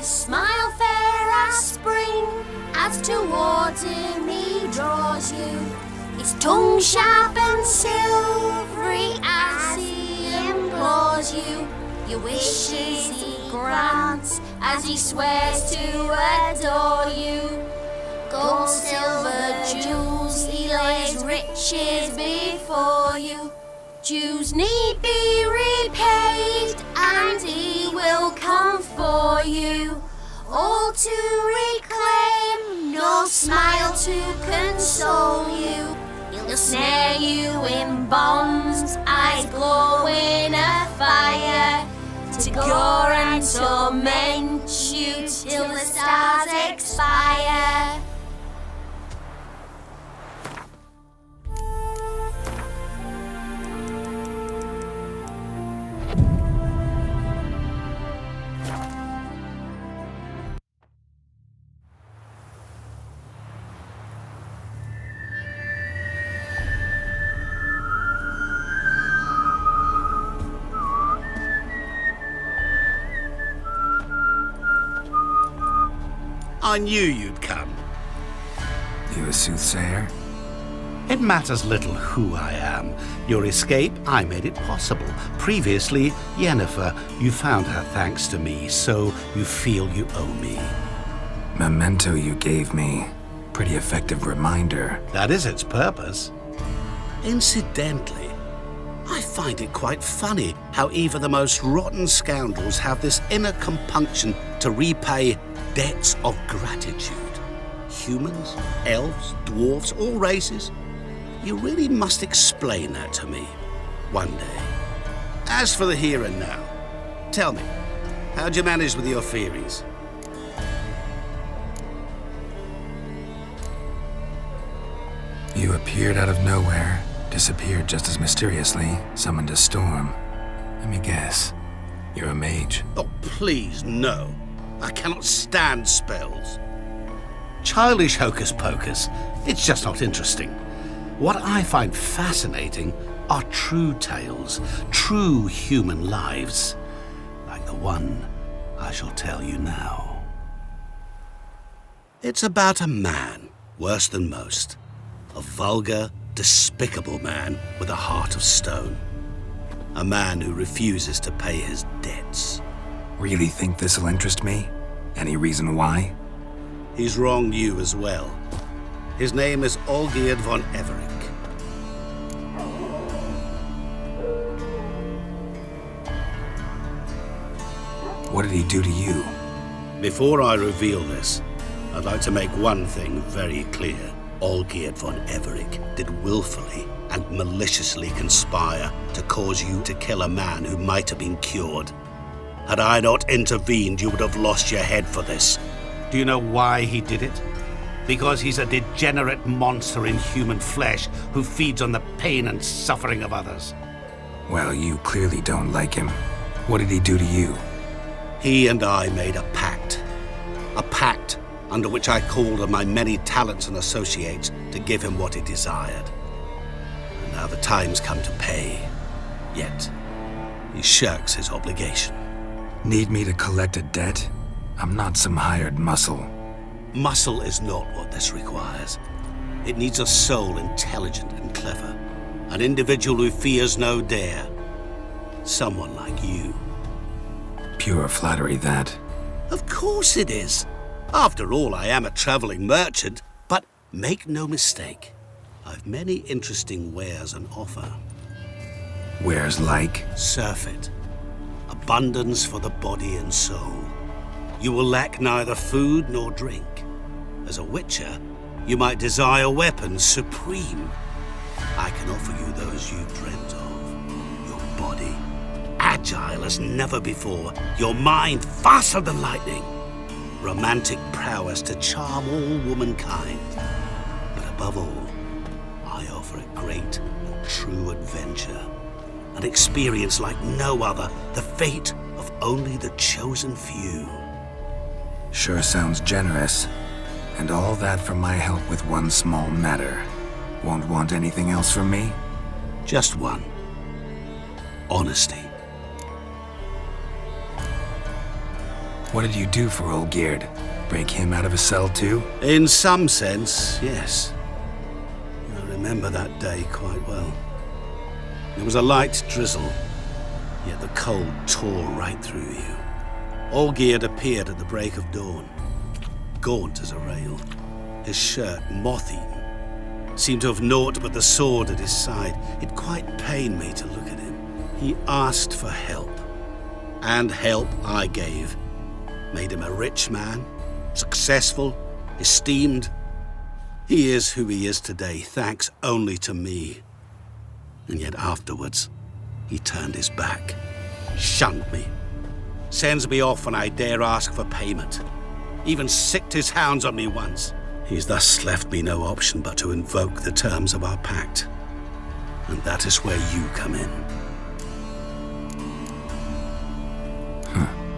Smile fair as spring, as towards him he draws you. His tongue sharp and silvery as he implores you. Your wishes he grants as he swears to adore you. Gold, silver, jewels, he lays riches before you. Dues need be repaid, and he will come for you. All to reclaim, nor smile to console you. He'll snare you in bonds, eyes glow in a fire, to gore and torment you till the stars expire. I knew you'd come. You a soothsayer? It matters little who I am. Your escape, I made it possible. Previously, Yennefer, you found her thanks to me, so you feel you owe me. Memento you gave me. Pretty effective reminder. That is its purpose. Incidentally, I find it quite funny how even the most rotten scoundrels have this inner compunction to repay debts of gratitude. Humans, elves, dwarves, all races. You really must explain that to me one day. As for the here and now, tell me, how'd you manage with your theories? You appeared out of nowhere, disappeared just as mysteriously, summoned a storm. Let me guess, you're a mage. Oh, please, no. I cannot stand spells. Childish hocus pocus. It's just not interesting. What I find fascinating are true tales, true human lives, like the one I shall tell you now. It's about a man, worse than most. A vulgar, despicable man with a heart of stone. A man who refuses to pay his debts. Really think this'll interest me? Any reason why? He's wronged you as well. His name is Olgierd von Everec. What did he do to you? Before I reveal this, I'd like to make one thing very clear. Olgierd von Everec did willfully and maliciously conspire to cause you to kill a man who might have been cured. Had I not intervened, you would have lost your head for this. Do you know why he did it? Because he's a degenerate monster in human flesh who feeds on the pain and suffering of others. Well, you clearly don't like him. What did he do to you? He and I made a pact. A pact under which I called on my many talents and associates to give him what he desired. And now the time's come to pay. Yet, he shirks his obligation. Need me to collect a debt? I'm not some hired muscle. Muscle is not what this requires. It needs a soul intelligent and clever. An individual who fears no dare. Someone like you. Pure flattery, that. Of course it is. After all, I am a traveling merchant. But make no mistake, I've many interesting wares on offer. Wares like? Surfeit. Abundance for the body and soul. You will lack neither food nor drink. As a witcher, you might desire weapons supreme. I can offer you those you've dreamt of. Your body, agile as never before. Your mind, faster than lightning. Romantic prowess to charm all womankind. But above all, I offer a great and true adventure. An experience like no other, the fate of only the chosen few. Sure sounds generous. And all that for my help with one small matter. Won't want anything else from me? Just one. Honesty. What did you do for Olgierd? Break him out of a cell too? In some sense, yes. I remember that day quite well. There was a light drizzle, yet the cold tore right through you. Olgierd appeared at the break of dawn, gaunt as a rail, his shirt moth-eaten, seemed to have naught but the sword at his side. It quite pained me to look at him. He asked for help, and help I gave. Made him a rich man, successful, esteemed. He is who he is today, thanks only to me. And yet afterwards, he turned his back, shunned me, sends me off when I dare ask for payment, even sicked his hounds on me once. He's thus left me no option but to invoke the terms of our pact. And that is where you come in.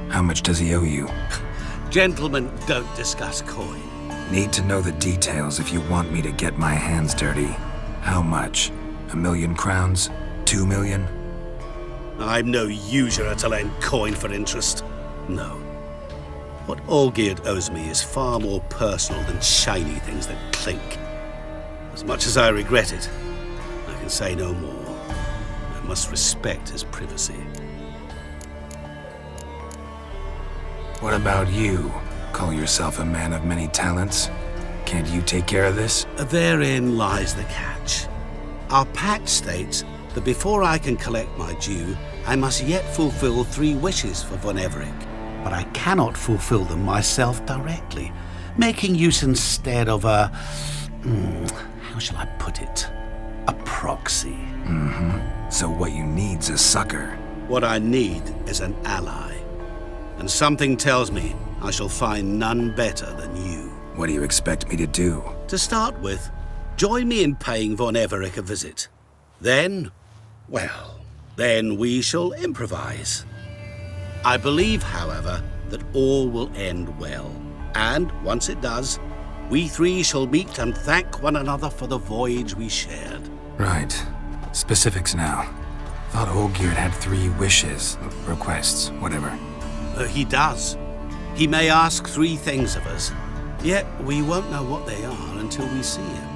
How much does he owe you? Gentlemen don't discuss coin. Need to know the details if you want me to get my hands dirty. How much? 1,000,000 crowns? 2 million? I'm no usurer to lend coin for interest. No. What Olgierd owes me is far more personal than shiny things that clink. As much as I regret it, I can say no more. I must respect his privacy. What about you? Call yourself a man of many talents? Can't you take care of this? Therein lies the catch. Our pact states that before I can collect my due, I must yet fulfill 3 wishes for Von Everec. But I cannot fulfill them myself directly, making use instead of a... how shall I put it? A proxy. So what you need's a sucker. What I need is an ally. And something tells me I shall find none better than you. What do you expect me to do? To start with, join me in paying Von Everec a visit. Then, well, then we shall improvise. I believe, however, that all will end well. And once it does, we 3 shall meet and thank one another for the voyage we shared. Right. Specifics now. Thought Olgierd had 3 wishes, requests, whatever. He does. He may ask 3 things of us, yet we won't know what they are until we see him.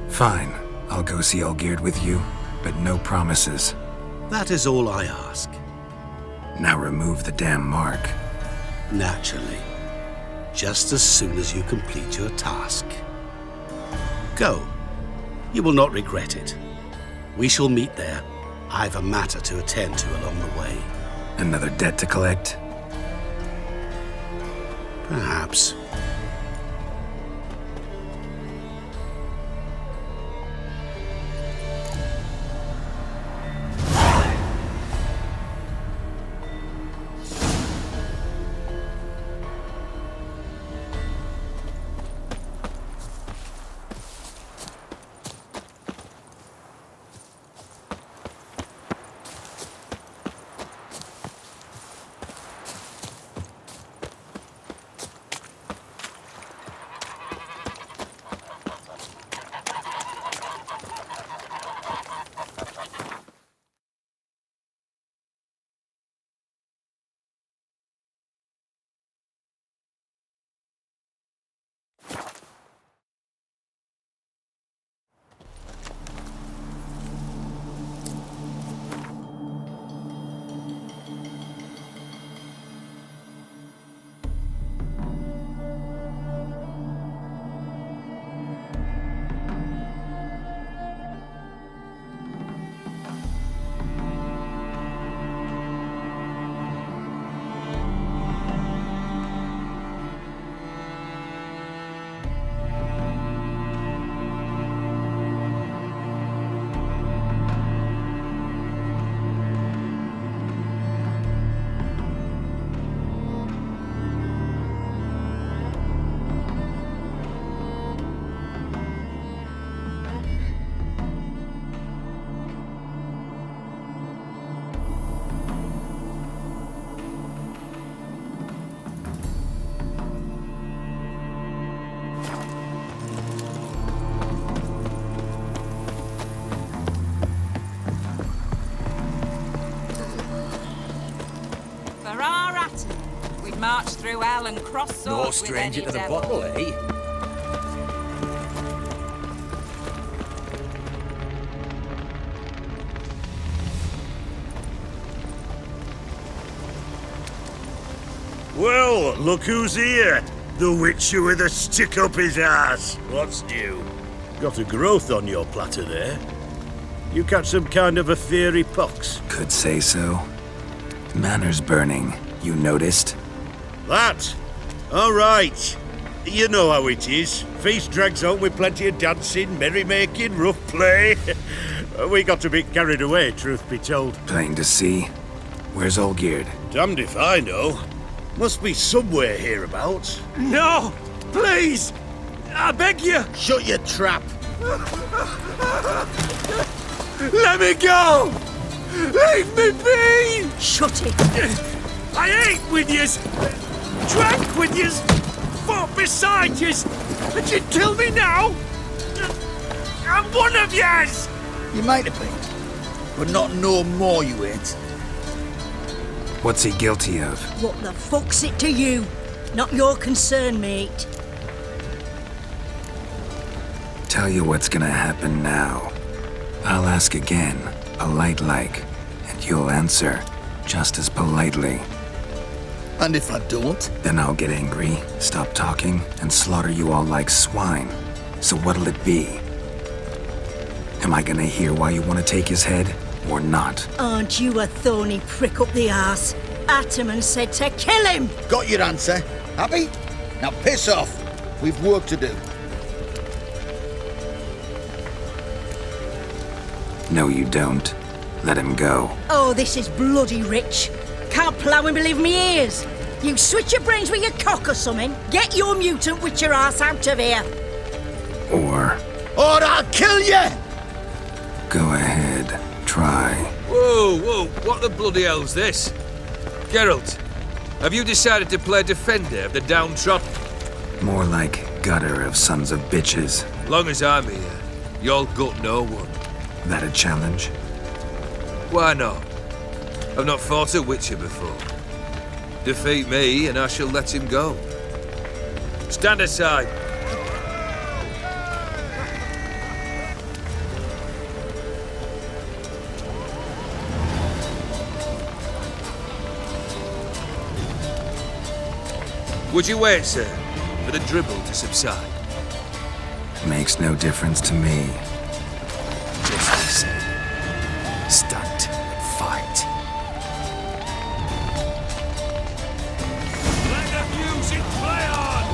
Fine. I'll go see Olgierd with you, but no promises. That is all I ask. Now remove the damn mark. Naturally. Just as soon as you complete your task. Go. You will not regret it. We shall meet there. I've a matter to attend to along the way. Another debt to collect? Perhaps. march through hell and cross swords No with stranger any to the devil. bottle, eh? Well, look who's here. The Witcher with a stick up his ass. What's new? Got a growth on your platter there. You catch some kind of a fiery pox? Could say so. Manners burning, you noticed? That? All right. You know how it is. Feast drags on with plenty of dancing, merrymaking, rough play. We got a bit carried away, truth be told. Plain to see. Where's Olgierd? Damned if I know. Must be somewhere hereabouts. No! Please! I beg you! Shut your trap. Let me go! Leave me be! Shut it. I ate with yous! Drank with yous! Fought beside yous! And you kill me now? I'm one of yous! You might have been, but not no more you ain't. What's he guilty of? What the fuck's it to you? Not your concern, mate. Tell you what's gonna happen now. I'll ask again, polite like, and you'll answer just as politely. And if I don't? Then I'll get angry, stop talking, and slaughter you all like swine. So what'll it be? Am I gonna hear why you want to take his head, or not? Aren't you a thorny prick up the arse? Ataman said to kill him! Got your answer. Happy? Now piss off. We've work to do. No, you don't. Let him go. Oh, this is bloody rich. Can't plough and believe me ears. You switch your brains with your cock or something. Get your mutant witcher ass out of here. Or, Or I'll kill you! go ahead, try. Whoa, what the bloody hell's this? Geralt, have you decided to play defender of the downtrodden? More like gutter of sons of bitches. Long as I'm here, you'll gut no one. That a challenge? Why not? I've not fought a Witcher before. Defeat me and I shall let him go. Stand aside. Would you wait, sir, for the dribble to subside? Makes no difference to me. Just listen. Stunt and fight. Let the music play on!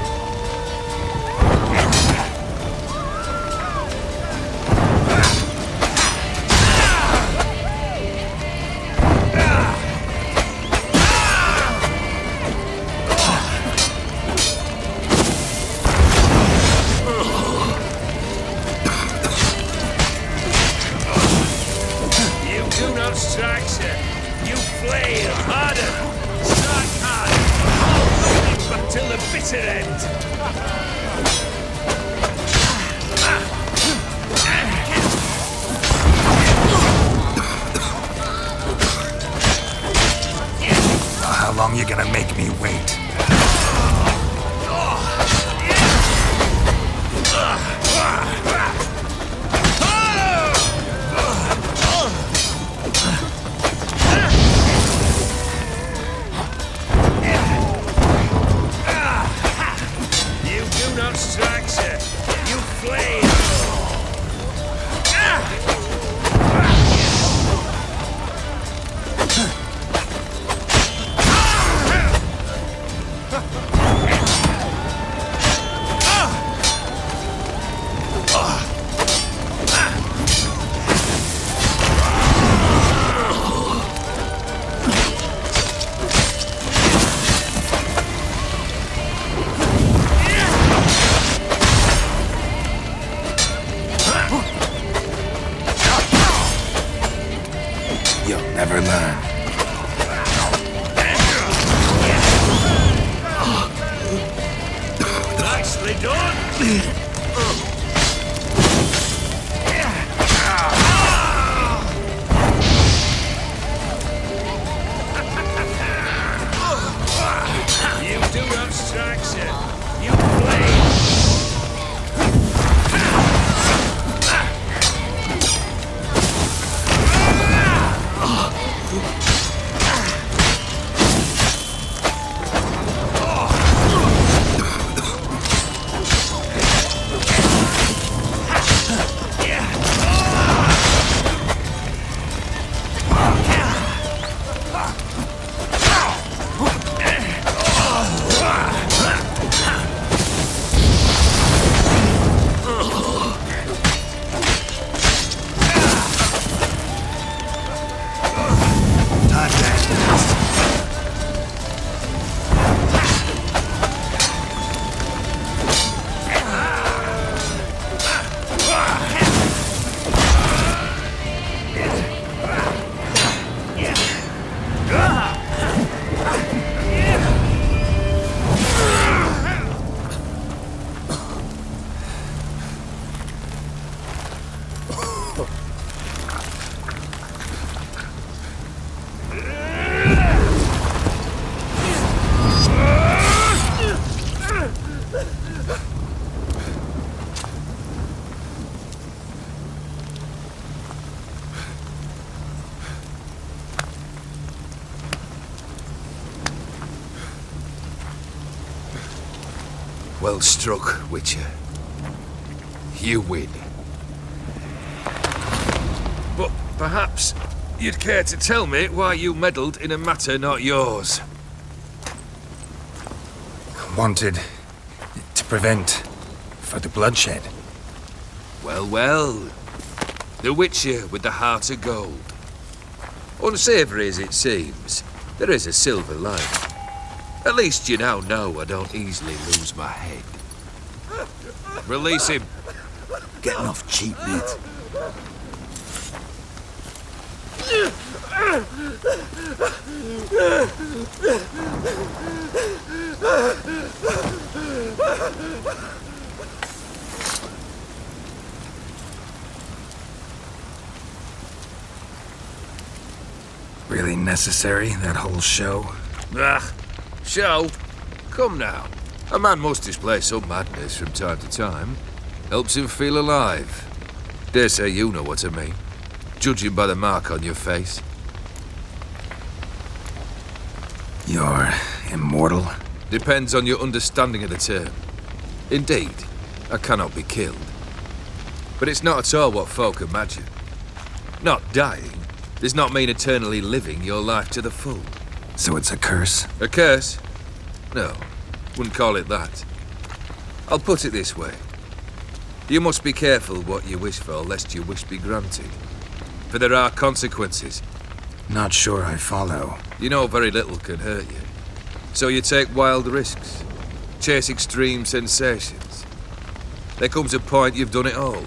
Strike, sir. You flail harder. Strike harder. Back till the bitter end. How long you gonna make me wait? Strike, sir. You flail. You'll never learn. Nicely done. You Witcher! You flame! Well struck, Witcher. You win. But perhaps you'd care to tell me why you meddled in a matter not yours. Wanted to prevent further bloodshed. Well, well. The Witcher with the heart of gold. Unsavoury as it seems, there is a silver lining. At least you now know I don't easily lose my head. Release him. Getting off cheap, mate. Really necessary, that whole show? Ah, show? Come now. A man must display some madness from time to time. Helps him feel alive. Dare say you know what I mean. Judging by the mark on your face. You're immortal? Depends on your understanding of the term. Indeed, I cannot be killed. But it's not at all what folk imagine. Not dying does not mean eternally living your life to the full. So it's a curse? A curse? No, wouldn't call it that. I'll put it this way. You must be careful what you wish for, lest your wish be granted. For there are consequences. Not sure I follow. You know very little can hurt you. So you take wild risks. Chase extreme sensations. There comes a point you've done it all,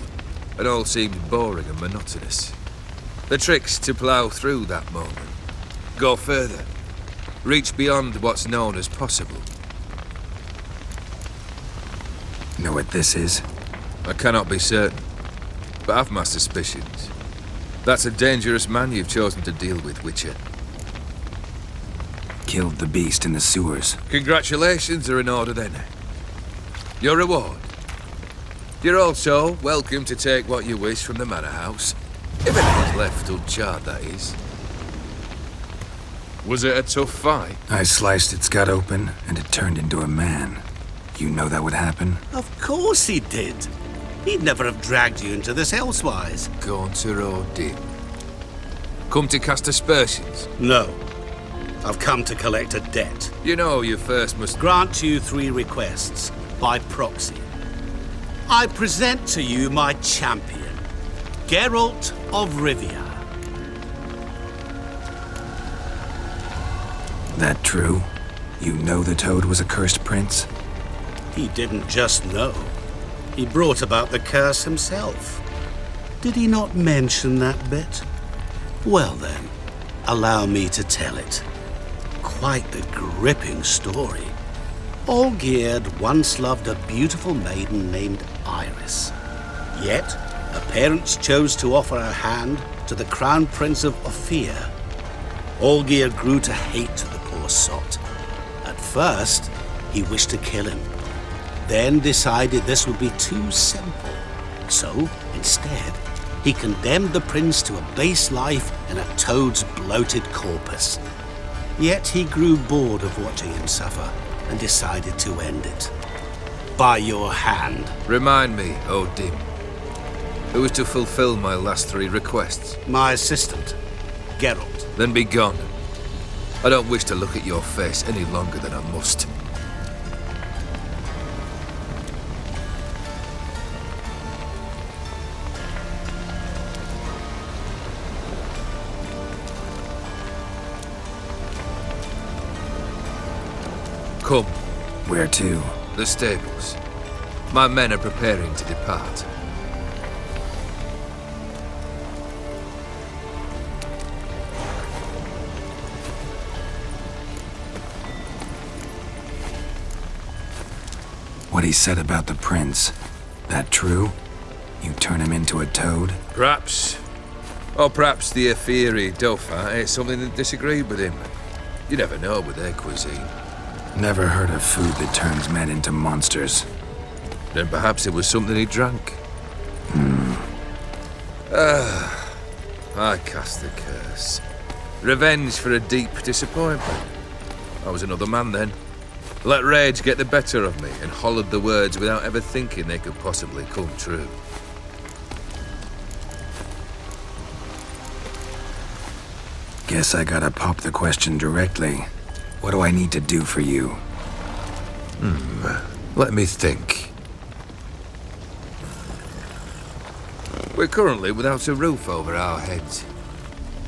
and all seems boring and monotonous. The trick's to plough through that moment. Go further. Reach beyond what's known as possible. Know what this is? I cannot be certain, but I've my suspicions. That's a dangerous man you've chosen to deal with, Witcher. Killed the beast in the sewers. Congratulations are in order then. Your reward. You're also welcome to take what you wish from the manor house. If anything's left uncharred, that is. Was it a tough fight? I sliced its gut open, and it turned into a man. You know that would happen? Of course he did. He'd never have dragged you into this elsewise. Gaunter or Dim? Come to cast aspersions? No. I've come to collect a debt. You know you first must Grant you 3 requests, by proxy. I present to you my champion, Geralt of Rivia. That true? You know the Toad was a cursed prince? He didn't just know. He brought about the curse himself. Did he not mention that bit? Well then, allow me to tell it. Quite the gripping story. Olgierd once loved a beautiful maiden named Iris. Yet, her parents chose to offer her hand to the Crown Prince of Ophir. Olgierd grew to hate the poor sot. At first, he wished to kill him, then decided this would be too simple. So, instead, he condemned the prince to a base life in a toad's bloated corpus. Yet he grew bored of watching him suffer and decided to end it. By your hand. Remind me, Dim, who was to fulfill my last 3 requests? My assistant, Geralt. Then be gone. I don't wish to look at your face any longer than I must. Come. Where to? The stables. My men are preparing to depart. What he said about the prince, that true? You turn him into a toad? Perhaps. Or perhaps the Ephiri Dauphin ate something that disagreed with him. You never know with their cuisine. Never heard of food that turns men into monsters. Then perhaps it was something he drank. I cast the curse. Revenge for a deep disappointment. I was another man then. Let rage get the better of me and hollered the words without ever thinking they could possibly come true. Guess I gotta pop the question directly. What do I need to do for you? Let me think. We're currently without a roof over our heads.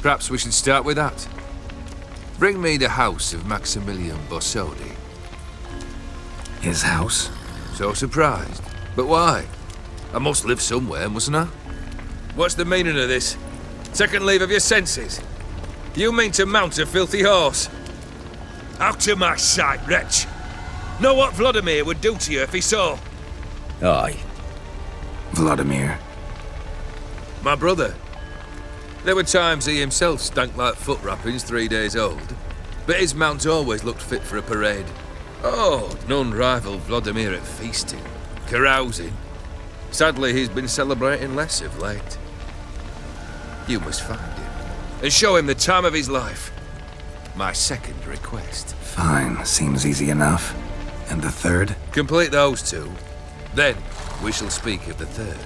Perhaps we should start with that. Bring me the house of Maximilian Borsodi. His house? So surprised. But why? I must live somewhere, mustn't I? What's the meaning of this? Second leave of your senses? You mean to mount a filthy horse? Out of my sight, wretch! Know what Vladimir would do to you if he saw? Aye. Vladimir. My brother. There were times he himself stank like foot wrappings 3 days old, but his mount always looked fit for a parade. Oh, none rival Vladimir at feasting, carousing. Sadly, he's been celebrating less of late. You must find him and show him the time of his life. My second request. Fine, seems easy enough. And the third? Complete those 2. Then we shall speak of the third.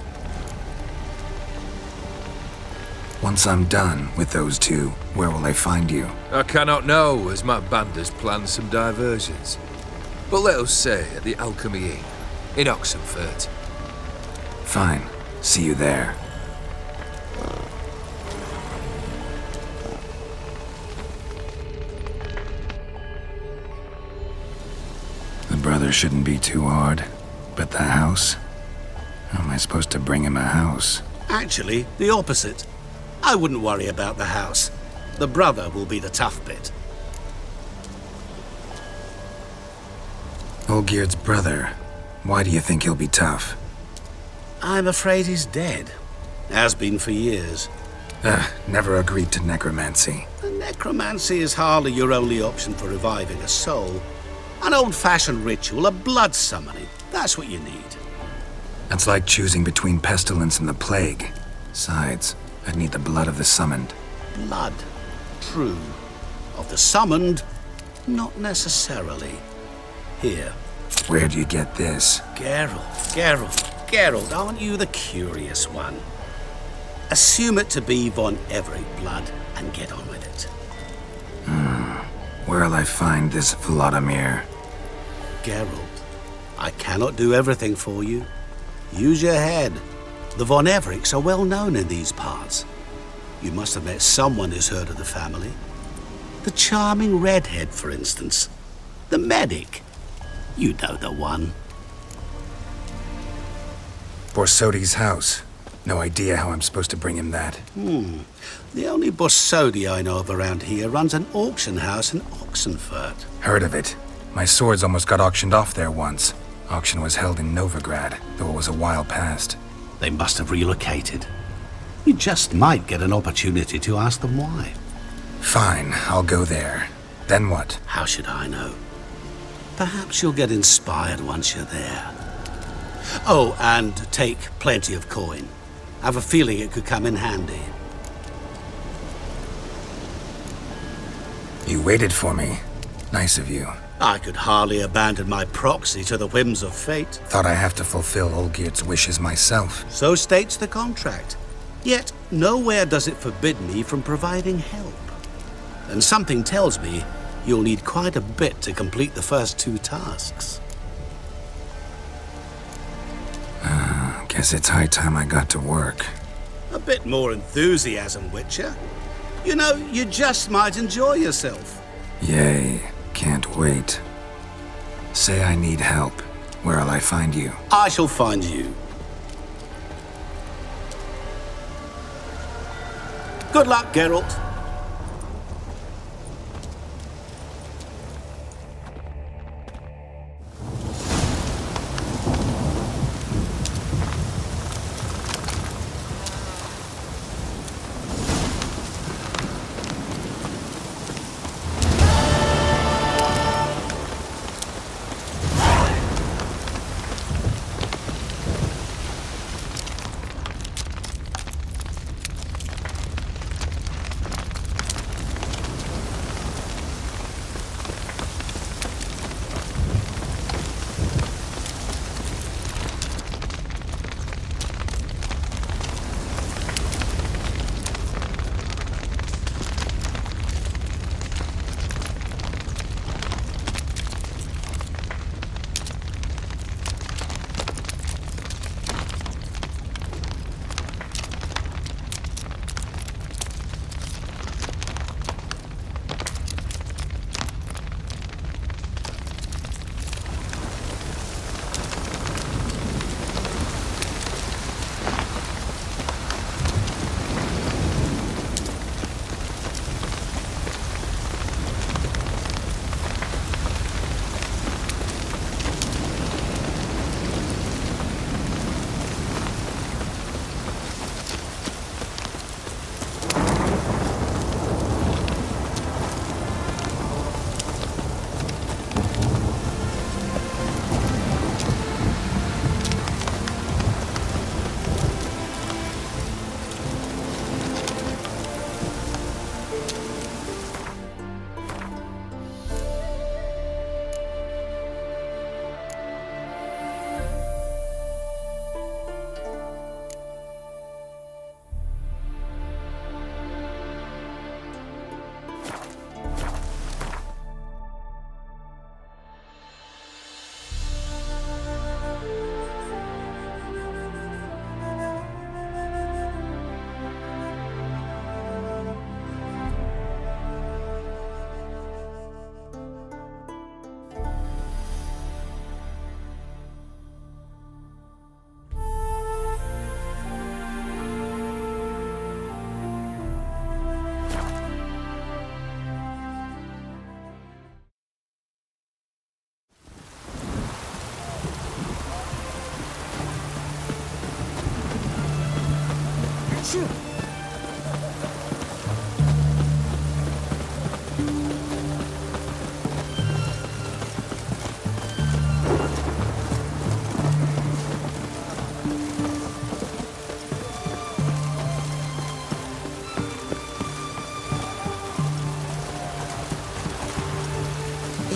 Once I'm done with those 2, where will I find you? I cannot know, as my band has planned some diversions. But let us say at the Alchemy Inn, in Oxenfurt. Fine. See you there. The brother shouldn't be too hard. But the house? How am I supposed to bring him a house? Actually, the opposite. I wouldn't worry about the house. The brother will be the tough bit. Olgierd's brother. Why do you think he'll be tough? I'm afraid he's dead. Has been for years. Never agreed to necromancy. Necromancy is hardly your only option for reviving a soul. An old-fashioned ritual, a blood summoning. That's what you need. That's like choosing between pestilence and the plague. Besides, I'd need the blood of the summoned. Blood. True. Of the summoned, not necessarily. Here. Where do you get this? Geralt, aren't you the curious one? Assume it to be Von Everett blood and get on with it. Where'll I find this Vladimir? Geralt, I cannot do everything for you. Use your head. The Von Evericks are well known in these parts. You must have met someone who's heard of the family. The charming redhead, for instance. The medic. You know the one. Borsodi's house. No idea how I'm supposed to bring him that. The only Borsodi I know of around here runs an auction house in Oxenfurt. Heard of it. My swords almost got auctioned off there once. Auction was held in Novigrad, though it was a while past. They must have relocated. You just might get an opportunity to ask them why. Fine, I'll go there. Then what? How should I know? Perhaps you'll get inspired once you're there. Oh, and take plenty of coin. I have a feeling it could come in handy. You waited for me. Nice of you. I could hardly abandon my proxy to the whims of fate. Thought I have to fulfill Olgiert's wishes myself. So states the contract. Yet, nowhere does it forbid me from providing help. And something tells me you'll need quite a bit to complete the first 2 tasks. Guess it's high time I got to work. A bit more enthusiasm, Witcher. You know, you just might enjoy yourself. Yay. Can't wait. Say I need help. Where'll I find you? I shall find you. Good luck, Geralt.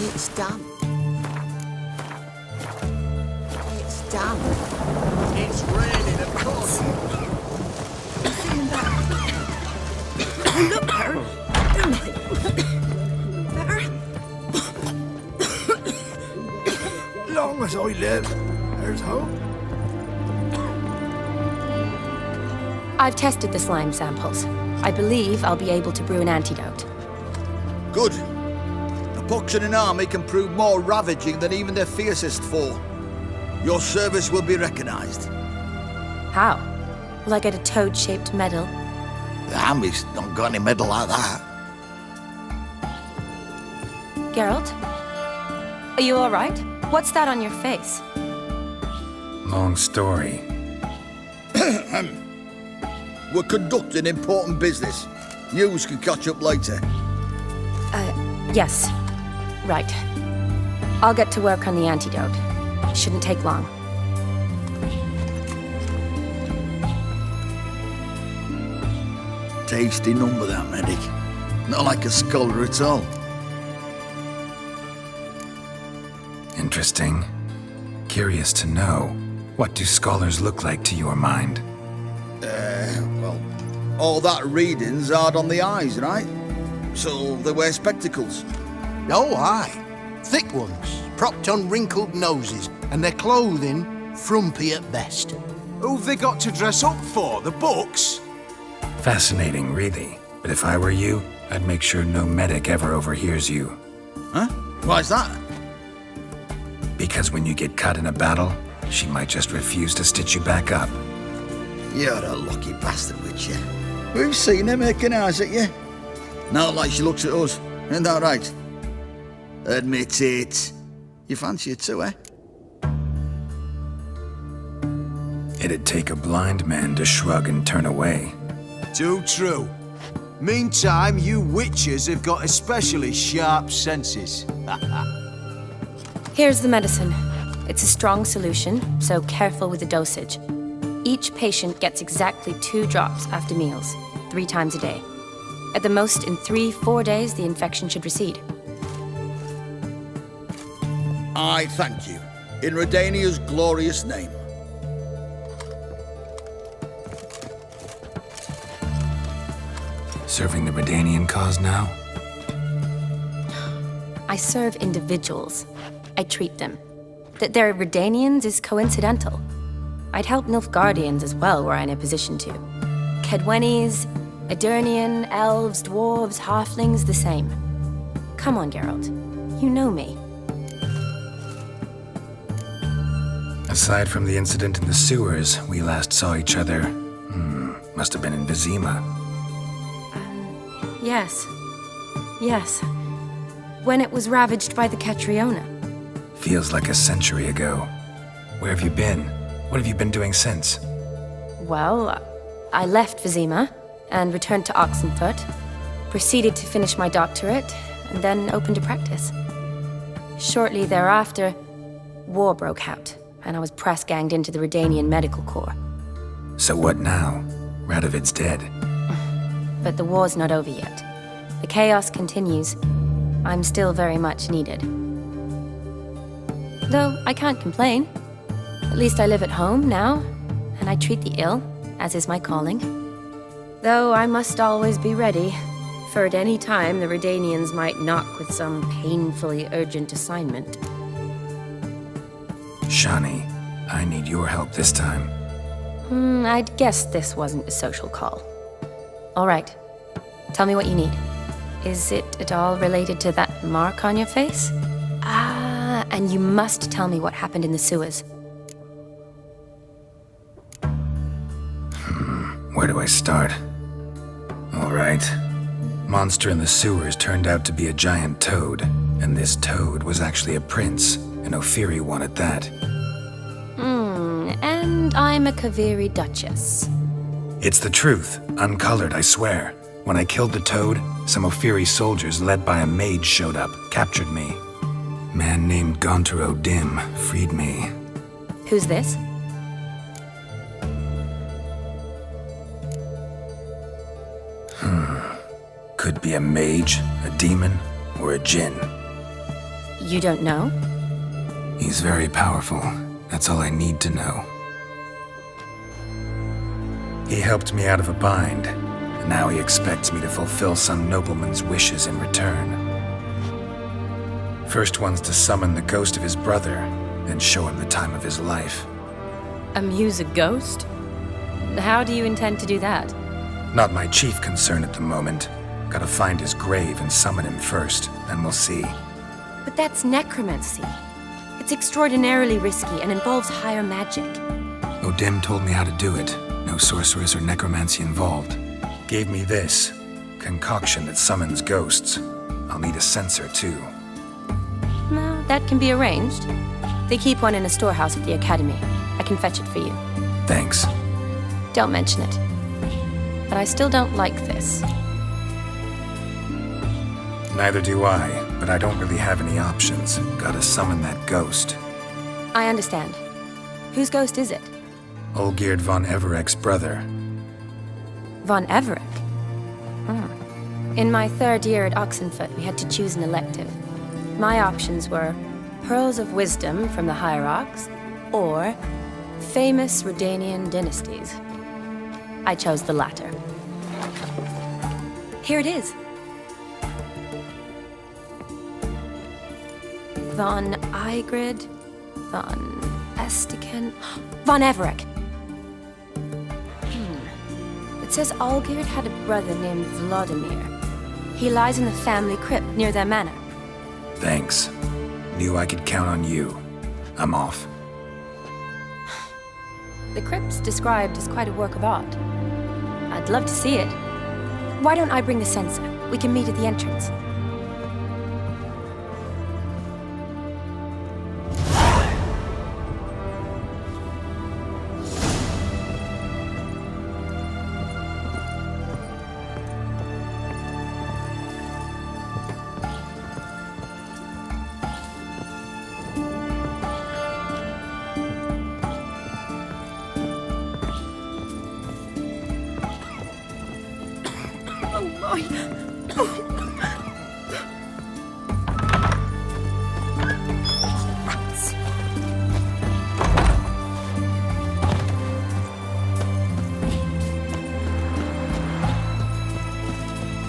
It's done. It's done. It's raining, of course. Look, Better. Long as I live, there's hope. I've tested the slime samples. I believe I'll be able to brew an antidote. Good. A pox in an army can prove more ravaging than even their fiercest foe. Your service will be recognized. How? Will I get a toad-shaped medal? The army's not got any medal like that. Geralt? Are you all right? What's that on your face? Long story. We're conducting important business. Yous can catch up later. Yes. Right. I'll get to work on the antidote. Shouldn't take long. Tasty number, that medic. Not like a scholar at all. Interesting. Curious to know, what do scholars look like to your mind? Well, all that reading's hard on the eyes, right? So they wear spectacles. Oh, aye. Thick ones, propped on wrinkled noses, and their clothing frumpy at best. Who've they got to dress up for? The books? Fascinating, really. But if I were you, I'd make sure no medic ever overhears you. Huh? Why's that? Because when you get cut in a battle, she might just refuse to stitch you back up. You're a lucky bastard, Witcher. We've seen her making eyes at you. Not like she looks at us. Isn't that right? Admit it. You fancy it too, eh? It'd take a blind man to shrug and turn away. Too true. Meantime, you witches have got especially sharp senses. Here's the medicine. It's a strong solution, so careful with the dosage. Each patient gets exactly 2 drops after meals, 3 times a day. At the most, in 3-4 days, the infection should recede. I thank you. In Redania's glorious name. Serving the Redanian cause now? I serve individuals. I treat them. That they're Redanians is coincidental. I'd help Nilfgaardians as well were I in a position to. Kedwenis, Edirnian, elves, dwarves, halflings, the same. Come on, Geralt. You know me. Aside from the incident in the sewers, we last saw each other, must have been in Vizima. Yes. Yes. When it was ravaged by the Catriona. Feels like a century ago. Where have you been? What have you been doing since? Well, I left Vizima and returned to Oxenfoot, proceeded to finish my doctorate, and then opened a practice. Shortly thereafter, war broke out, and I was press-ganged into the Redanian Medical Corps. So what now? Radovid's dead. But the war's not over yet. The chaos continues. I'm still very much needed. Though I can't complain. At least I live at home now, and I treat the ill, as is my calling. Though I must always be ready, for at any time the Redanians might knock with some painfully urgent assignment. Shani, I need your help this time. I'd guess this wasn't a social call. All right. Tell me what you need. Is it at all related to that mark on your face? Ah, and you must tell me what happened in the sewers. Where do I start? All right. Monster in the sewers turned out to be a giant toad, and this toad was actually a prince, and Ophiri wanted that. And I'm a Kaviri Duchess. It's the truth, uncolored, I swear. When I killed the toad, some Ophiri soldiers led by a mage showed up, captured me. Man named Gontaro Dim freed me. Who's this? Could be a mage, a demon, or a djinn. You don't know? He's very powerful. That's all I need to know. He helped me out of a bind, and now he expects me to fulfill some nobleman's wishes in return. First one's to summon the ghost of his brother, then show him the time of his life. Amuse a ghost? How do you intend to do that? Not my chief concern at the moment. Gotta find his grave and summon him first, then we'll see. But that's necromancy. It's extraordinarily risky and involves higher magic. Odim told me how to do it. No sorcerers or necromancy involved. Gave me this concoction that summons ghosts. I'll need a censer too. No, that can be arranged. They keep one in a storehouse at the academy. I can fetch it for you. Thanks. Don't mention it. But I still don't like this. Neither do I, but I don't really have any options. Gotta summon that ghost. I understand. Whose ghost is it? Olgierd von Everek's brother. Von Everek? In my 3rd year at Oxenfoot, we had to choose an elective. My options were Pearls of Wisdom from the Hierarchs, or famous Redanian dynasties. I chose the latter. Here it is. Von Igrid, Von Estiken, Von Everek. It says Olgierd had a brother named Vladimir. He lies in the family crypt near their manor. Thanks. Knew I could count on you. I'm off. The crypt's described as quite a work of art. I'd love to see it. Why don't I bring the censer? We can meet at the entrance.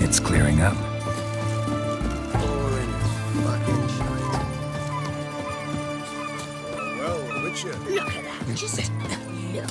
It's clearing up. Well, Witcher. Look at that. Just look.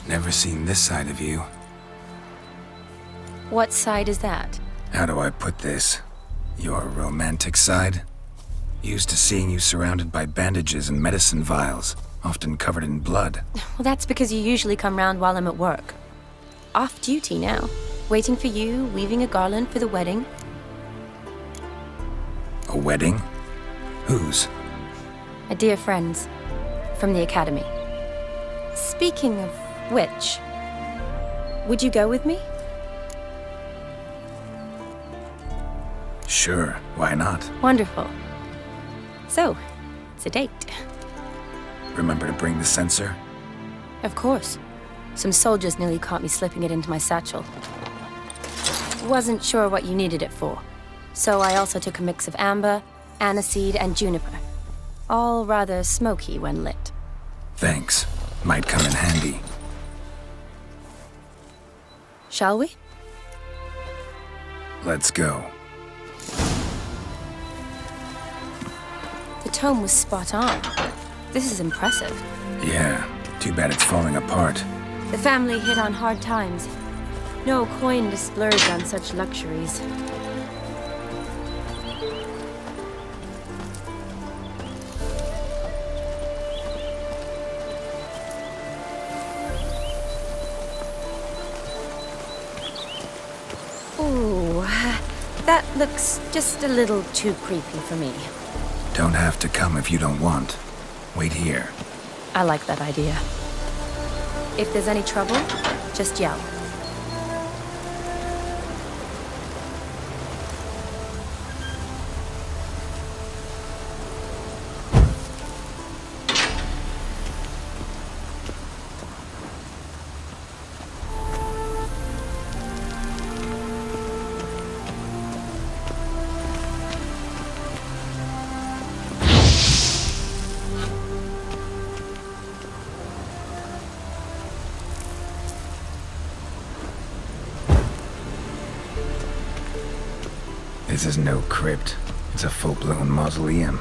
Never seen this side of you. What side is that? How do I put this? Your romantic side? Used to seeing you surrounded by bandages and medicine vials, often covered in blood. Well, that's because you usually come round while I'm at work. Off duty now. Waiting for you, weaving a garland for the wedding. A wedding? Whose? A dear friend's. From the academy. Speaking of which, would you go with me? Sure, why not? Wonderful. So, it's a date. Remember to bring the censer? Of course. Some soldiers nearly caught me slipping it into my satchel. Wasn't sure what you needed it for. So I also took a mix of amber, aniseed, and juniper. All rather smoky when lit. Thanks. Might come in handy. Shall we? Let's go. The tome was spot on. This is impressive. Yeah, too bad it's falling apart. The family hit on hard times. No coin to splurge on such luxuries. Ooh, that looks just a little too creepy for me. Don't have to come if you don't want. Wait here. I like that idea. If there's any trouble, just yell. This is no crypt. It's a full-blown mausoleum.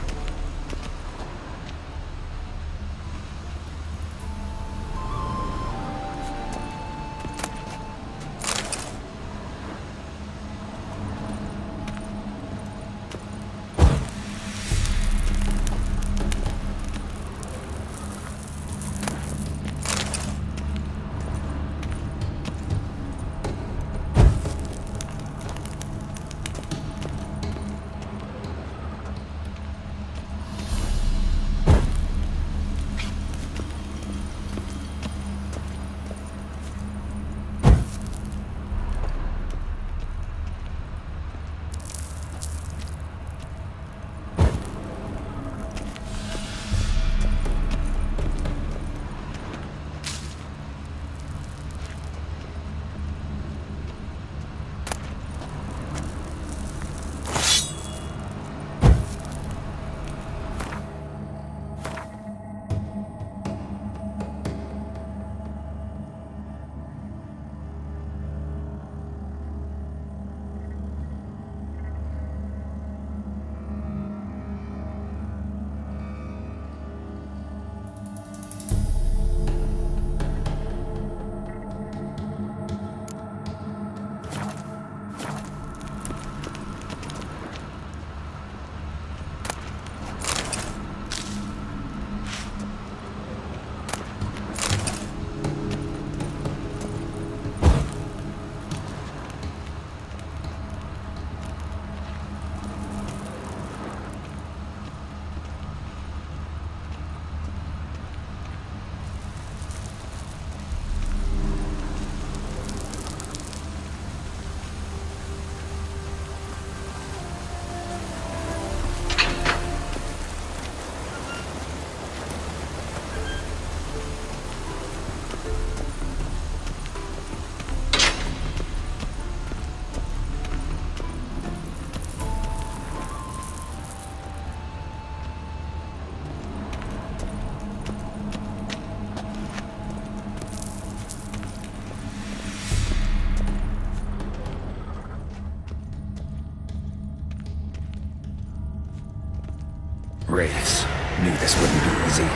Wraiths. Knew this wouldn't be easy.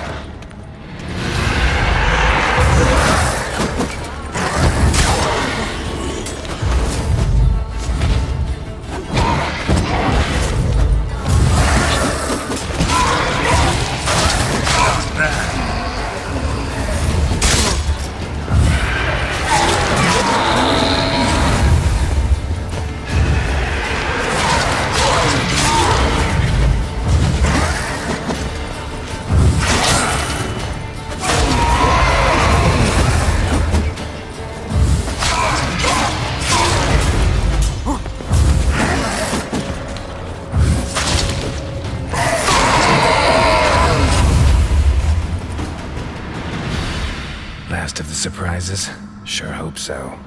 Last of the surprises? Sure hope so.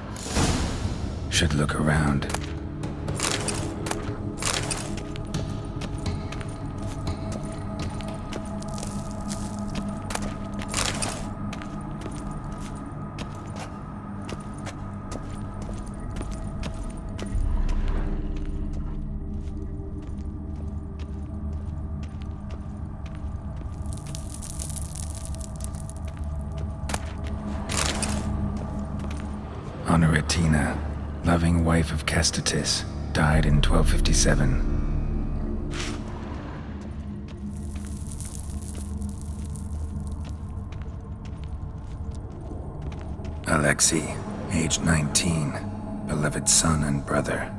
Should look around. Honoratina, loving wife of Kestatis, died in 1257. Alexei, age 19, beloved son and brother.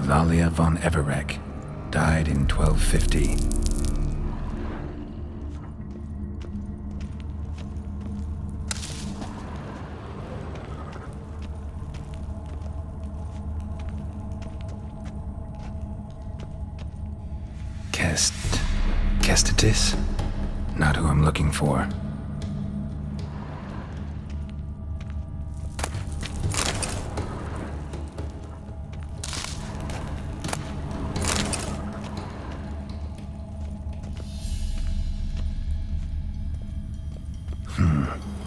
Eulalia von Everek, died in 1250. Kestatis? Not who I'm looking for.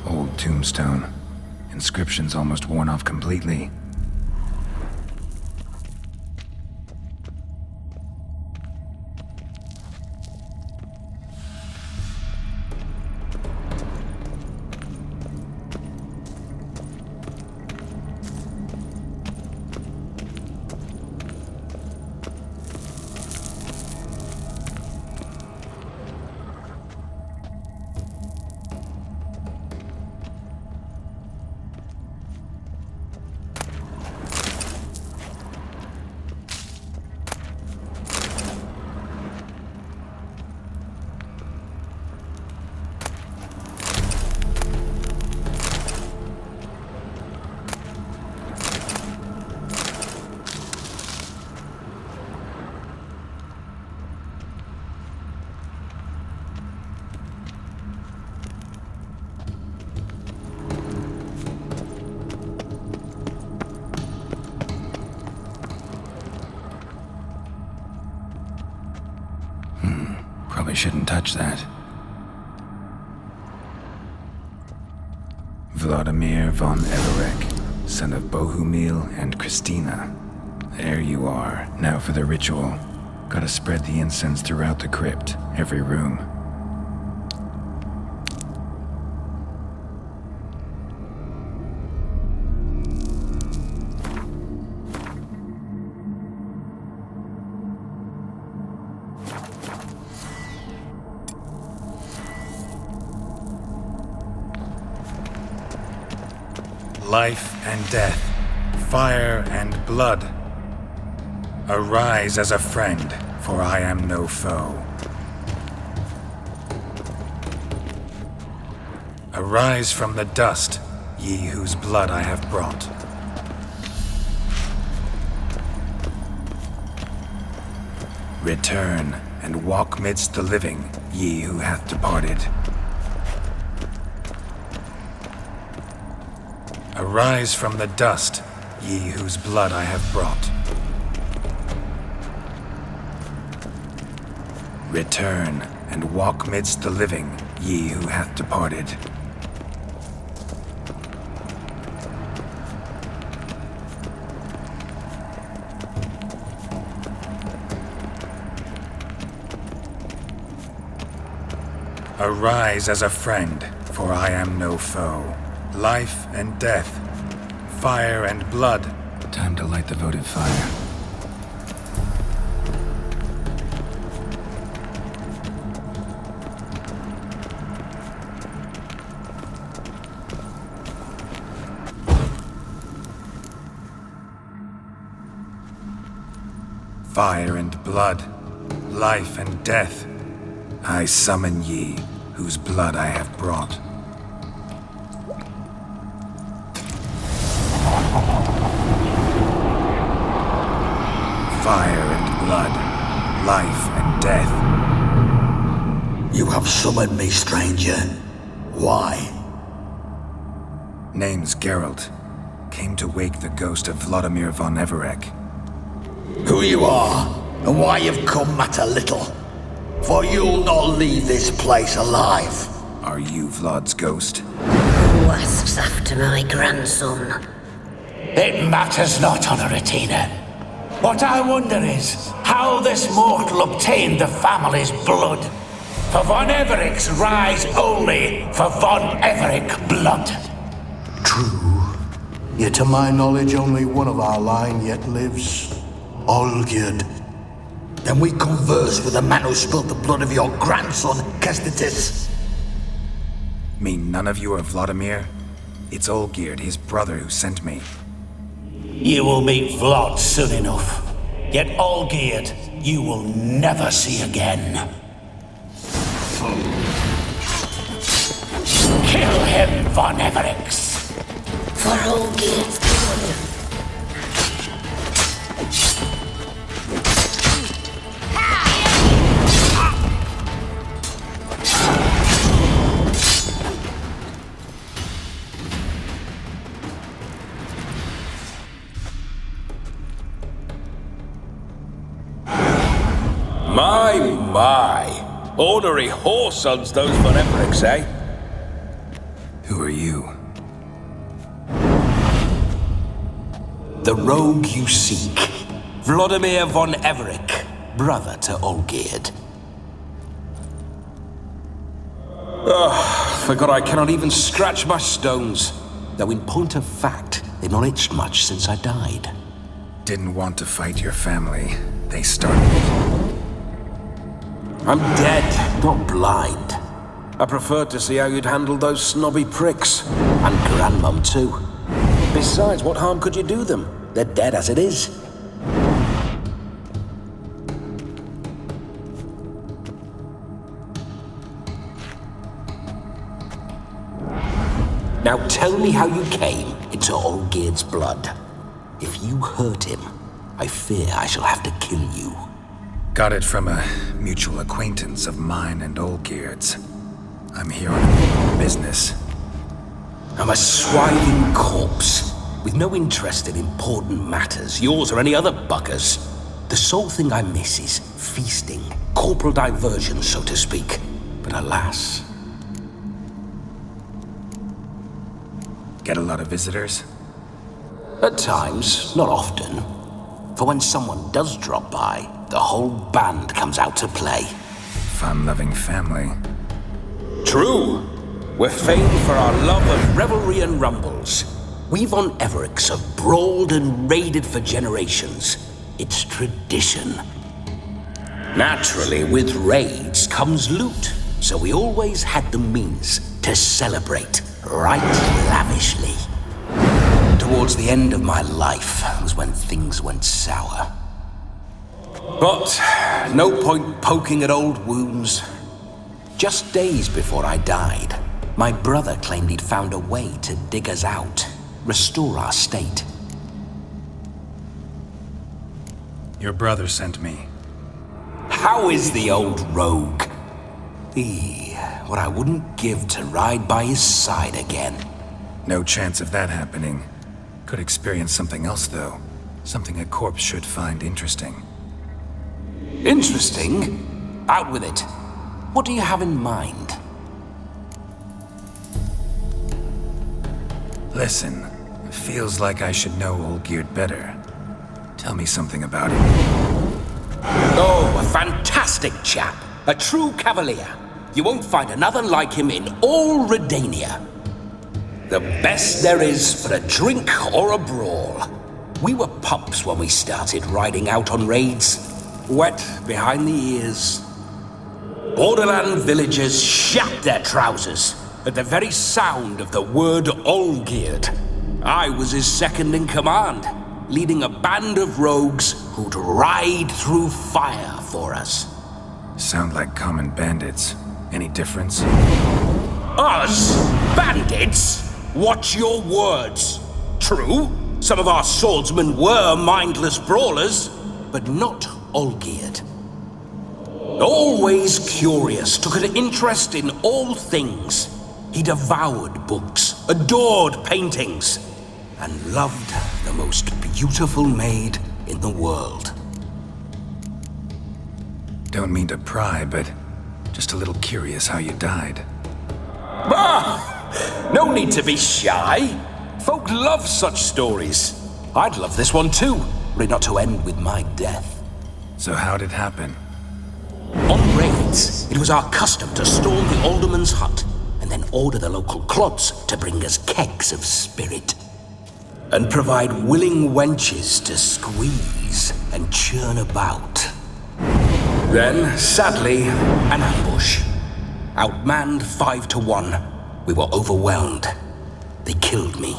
Old tombstone. Inscription's almost worn off completely. Probably shouldn't touch that. Vladimir von Everek, son of Bohumil and Christina. There you are. Now for the ritual. Gotta spread the incense throughout the crypt, every room. Life and death, fire and blood. Arise as a friend, for I am no foe. Arise from the dust, ye whose blood I have brought. Return and walk midst the living, ye who hath departed. Arise from the dust, ye whose blood I have brought. Return and walk midst the living, ye who hath departed. Arise as a friend, for I am no foe. Life and death, fire and blood. Time to light the votive fire. Fire and blood, life and death. I summon ye, whose blood I have brought. Fire and blood, life and death. You have summoned me, stranger. Why? Name's Geralt. Came to wake the ghost of Vladimir von Everek. Who you are, and why you've come matter little. For you'll not leave this place alive. Are you Vlad's ghost? Who asks after my grandson? It matters not, Honoratina. What I wonder is how this mortal obtained the family's blood. For von Everek's rise only for von Everek blood. True. Yet to my knowledge, only one of our line yet lives. Olgierd. Then we converse with the man who spilled the blood of your grandson, Kestatis. Mean none of you are Vladimir? It's Olgierd, his brother, who sent me. You will meet Vlad soon enough. Yet Olgierd, you will never see again. Kill him, Von Everix! For Olgierd's blood. My. Ornery whoresons those Von Everix, eh? Who are you? The rogue you seek. Vladimir von Everik, brother to Olgierd. Forgot I cannot even scratch my stones. Though in point of fact, they've not itched much since I died. Didn't want to fight your family. They started it. I'm dead, not blind. I preferred to see how you'd handle those snobby pricks. And Grandmum too. Besides, what harm could you do them? They're dead as it is. Now tell me how you came into Olgierd's blood. If you hurt him, I fear I shall have to kill you. Got it from a mutual acquaintance of mine and Olgierd's. I'm here on business. I'm a swiving corpse, with no interest in important matters, yours or any other buggers. The sole thing I miss is feasting, corporal diversion, so to speak. But alas... Get a lot of visitors? At times, not often. For when someone does drop by, the whole band comes out to play. Fun-loving family. True. We're famed for our love of revelry and rumbles. We Von Everix have brawled and raided for generations. It's tradition. Naturally, with raids comes loot, so we always had the means to celebrate right lavishly. Towards the end of my life was when things went sour. But no point poking at old wounds. Just days before I died, my brother claimed he'd found a way to dig us out, restore our state. Your brother sent me. How is the old rogue? What I wouldn't give to ride by his side again. No chance of that happening. Could experience something else, though. Something a corpse should find interesting. Interesting? Out with it. What do you have in mind? Listen, it feels like I should know Olgierd better. Tell me something about him. Oh, a fantastic chap. A true cavalier. You won't find another like him in all Redania. The best there is for a drink or a brawl. We were pups when we started riding out on raids. Wet behind the ears. Borderland villagers shat their trousers at the very sound of the word Olgierd. I was his second in command, leading a band of rogues who'd ride through fire for us. Sound like common bandits. Any difference? Us? Bandits? Watch your words. True, some of our swordsmen were mindless brawlers, but not Olgierd. Always curious, took an interest in all things. He devoured books, adored paintings, and loved the most beautiful maid in the world. Don't mean to pry, but just a little curious how you died. No need to be shy. Folk love such stories. I'd love this one too, were it not to end with my death. So how'd it happen? On raids, it was our custom to storm the alderman's hut and then order the local clods to bring us kegs of spirit. And provide willing wenches to squeeze and churn about. Then, sadly, an ambush. Outmanned 5-1, we were overwhelmed. They killed me,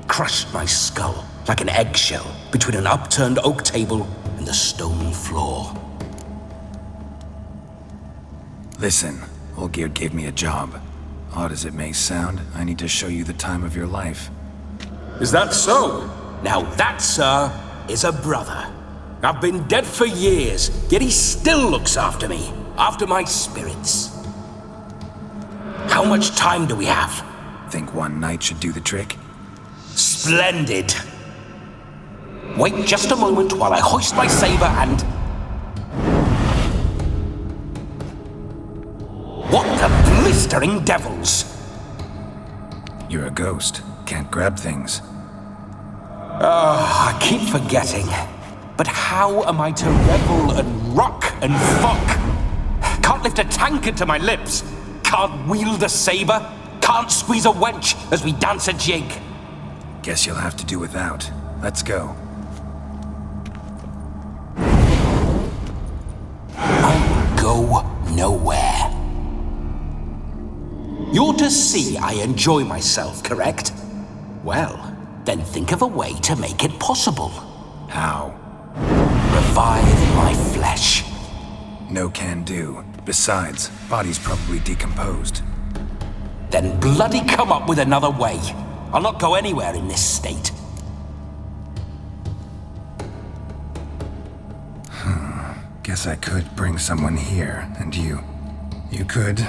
crushed my skull like an eggshell between an upturned oak table and the stone floor. Listen, Olgierd gave me a job. Odd as it may sound, I need to show you the time of your life. Is that so? Now that, sir, is a brother. I've been dead for years, yet he still looks after me, after my spirits. How much time do we have? Think one night should do the trick? Splendid. Wait just a moment while I hoist my saber and... What the blistering devils? You're a ghost. Can't grab things. I keep forgetting. But how am I to revel and rock and fuck? Can't lift a tankard to my lips. Can't wield a saber. Can't squeeze a wench as we dance a jig. Guess you'll have to do without. Let's go. I'll go nowhere. You're to see I enjoy myself, correct? Well, then think of a way to make it possible. How? Revive my flesh. No can do. Besides, body's probably decomposed. Then bloody come up with another way. I'll not go anywhere in this state. Guess I could bring someone here, and you could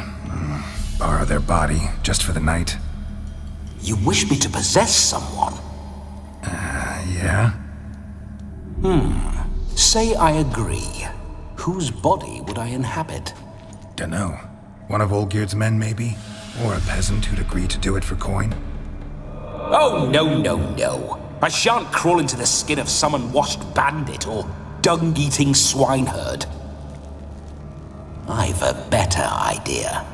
borrow their body just for the night. You wish me to possess someone? Yeah? Say I agree. Whose body would I inhabit? Dunno. One of Olgierd's men, maybe? Or a peasant who'd agree to do it for coin? Oh, no. I shan't crawl into the skin of some unwashed bandit or dung-eating swineherd. I've a better idea.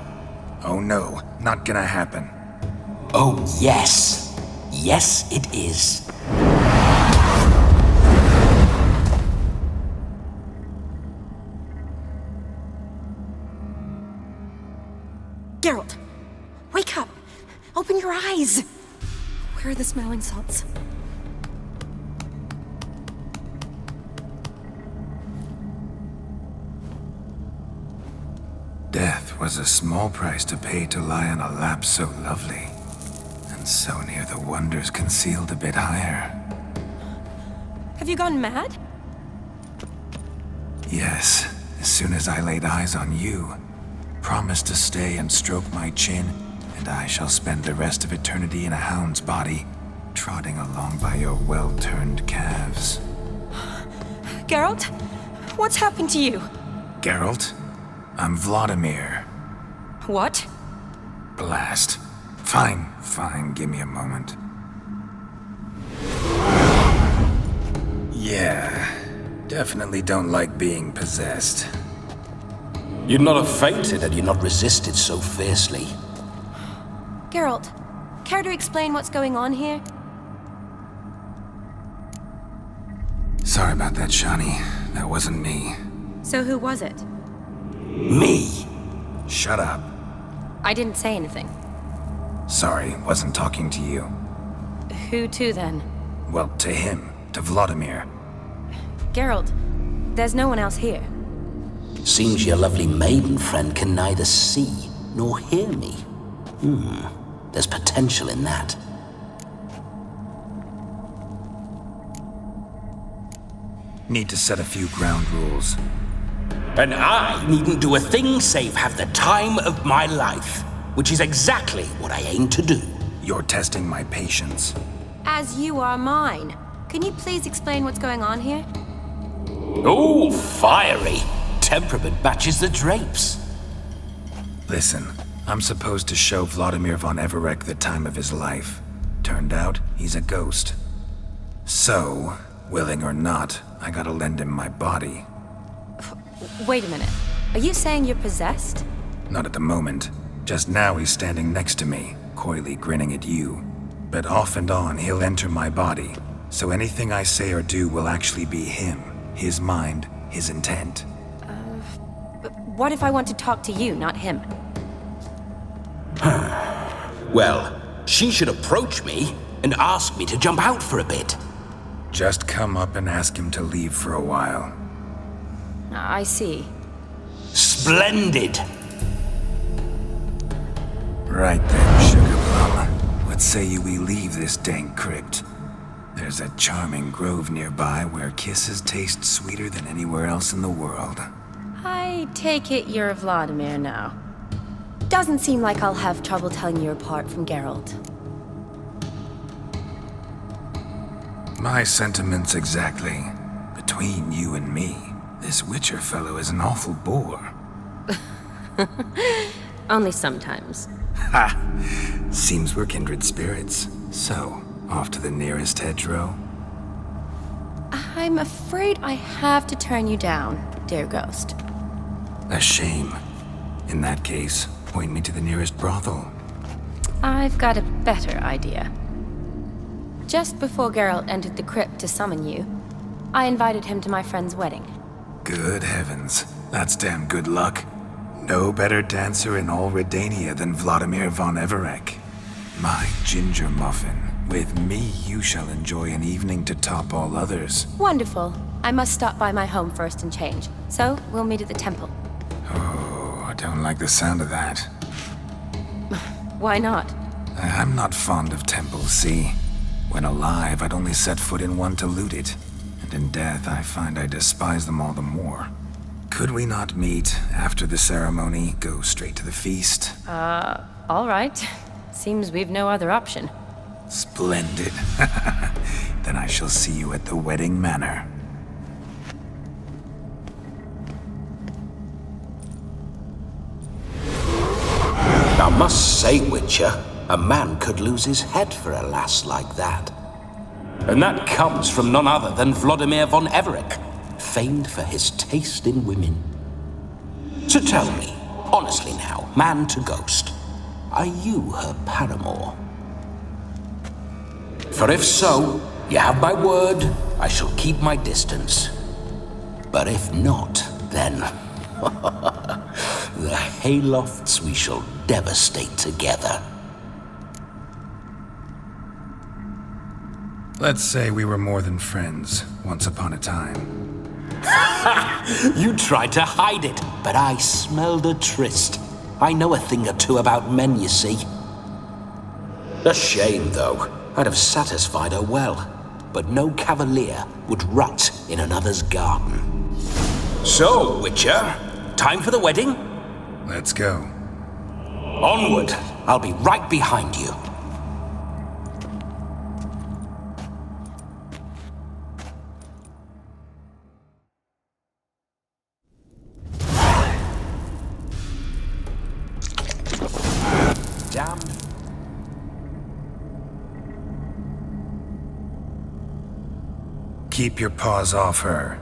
Oh no, not gonna happen. Oh, yes. Yes, it is. Geralt, wake up! Open your eyes! Where are the smelling salts? Death was a small price to pay to lie on a lap so lovely, and so near the wonders concealed a bit higher. Have you gone mad? Yes, as soon as I laid eyes on you, promised to stay and stroke my chin, and I shall spend the rest of eternity in a hound's body, trotting along by your well-turned calves. Geralt? What's happened to you? Geralt? I'm Vladimir. What? Blast. Fine, give me a moment. Yeah, definitely don't like being possessed. You'd not have fainted had you not resisted so fiercely. Geralt, care to explain what's going on here? Sorry about that, Shani. That wasn't me. So who was it? Me. Shut up. I didn't say anything. Sorry, wasn't talking to you. Who to then? Well, to him. To Vladimir. Geralt, there's no one else here. Seems your lovely maiden friend can neither see nor hear me. There's potential in that. Need to set a few ground rules. And I needn't do a thing save have the time of my life, which is exactly what I aim to do. You're testing my patience. As you are mine. Can you please explain what's going on here? Oh, fiery. Temperament matches the drapes. Listen, I'm supposed to show Vladimir von Everec the time of his life. Turned out, he's a ghost. So, willing or not, I gotta lend him my body. Wait a minute. Are you saying you're possessed? Not at the moment. Just now he's standing next to me, coyly grinning at you. But off and on, he'll enter my body. So anything I say or do will actually be him. His mind, his intent. But what if I want to talk to you, not him? Well, she should approach me and ask me to jump out for a bit. Just come up and ask him to leave for a while. I see. Splendid! Right then, Sugar Plum. What say you we leave this dank crypt? There's a charming grove nearby where kisses taste sweeter than anywhere else in the world. I take it you're Vladimir now. Doesn't seem like I'll have trouble telling you apart from Geralt. My sentiments exactly. Between you and me, this Witcher fellow is an awful bore. Only sometimes. Ha! Seems we're kindred spirits. So, off to the nearest hedgerow? I'm afraid I have to turn you down, dear ghost. A shame. In that case, point me to the nearest brothel. I've got a better idea. Just before Geralt entered the crypt to summon you, I invited him to my friend's wedding. Good heavens. That's damn good luck. No better dancer in all Redania than Vladimir von Everec. My ginger muffin. With me, you shall enjoy an evening to top all others. Wonderful. I must stop by my home first and change. So, we'll meet at the temple. Oh, I don't like the sound of that. Why not? I'm not fond of temples, see? When alive, I'd only set foot in one to loot it. And in death, I find I despise them all the more. Could we not meet after the ceremony, go straight to the feast? All right. Seems we've no other option. Splendid. Then I shall see you at the wedding manor. I must say, Witcher, a man could lose his head for a lass like that. And that comes from none other than Vladimir von Everec, famed for his taste in women. So tell me, honestly now, man to ghost, are you her paramour? For if so, you have my word, I shall keep my distance. But if not, then the haylofts we shall devastate together. Let's say we were more than friends, once upon a time. You tried to hide it, but I smelled a tryst. I know a thing or two about men, you see. A shame, though. I'd have satisfied her well, but no cavalier would rut in another's garden. So, Witcher, time for the wedding? Let's go. Onward. I'll be right behind you. Damn. Keep your paws off her.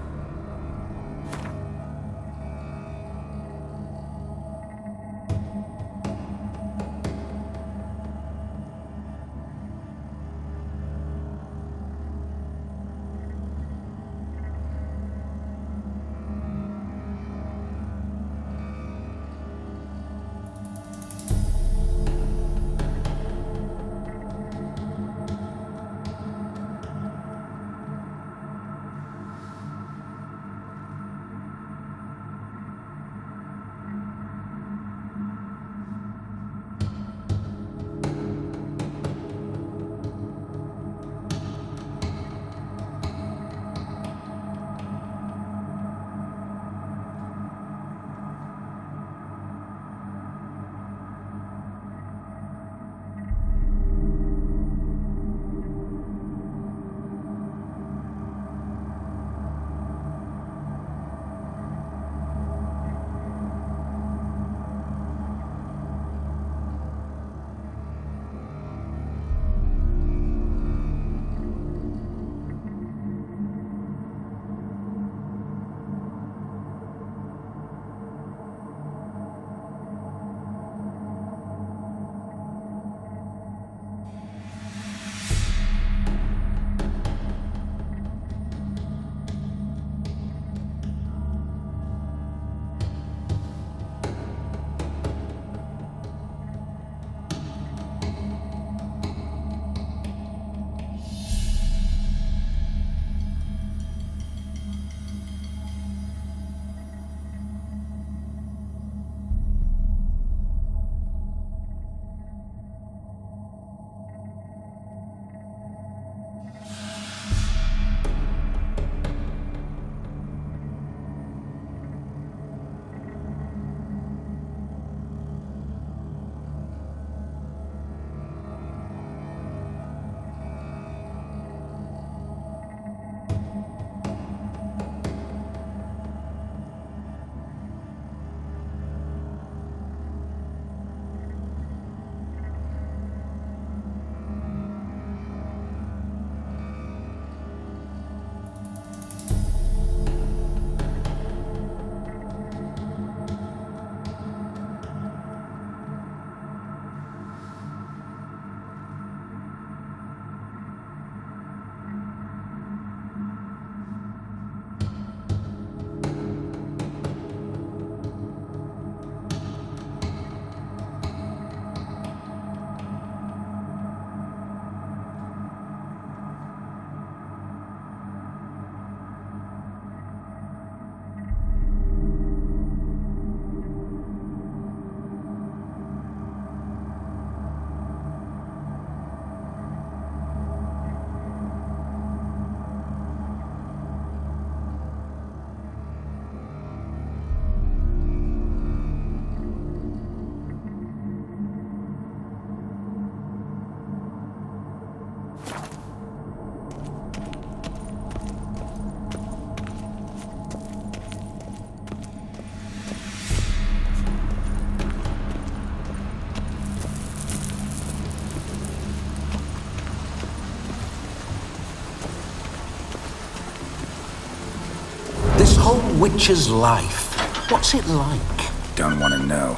whole witcher's life, what's it like? Don't want to know.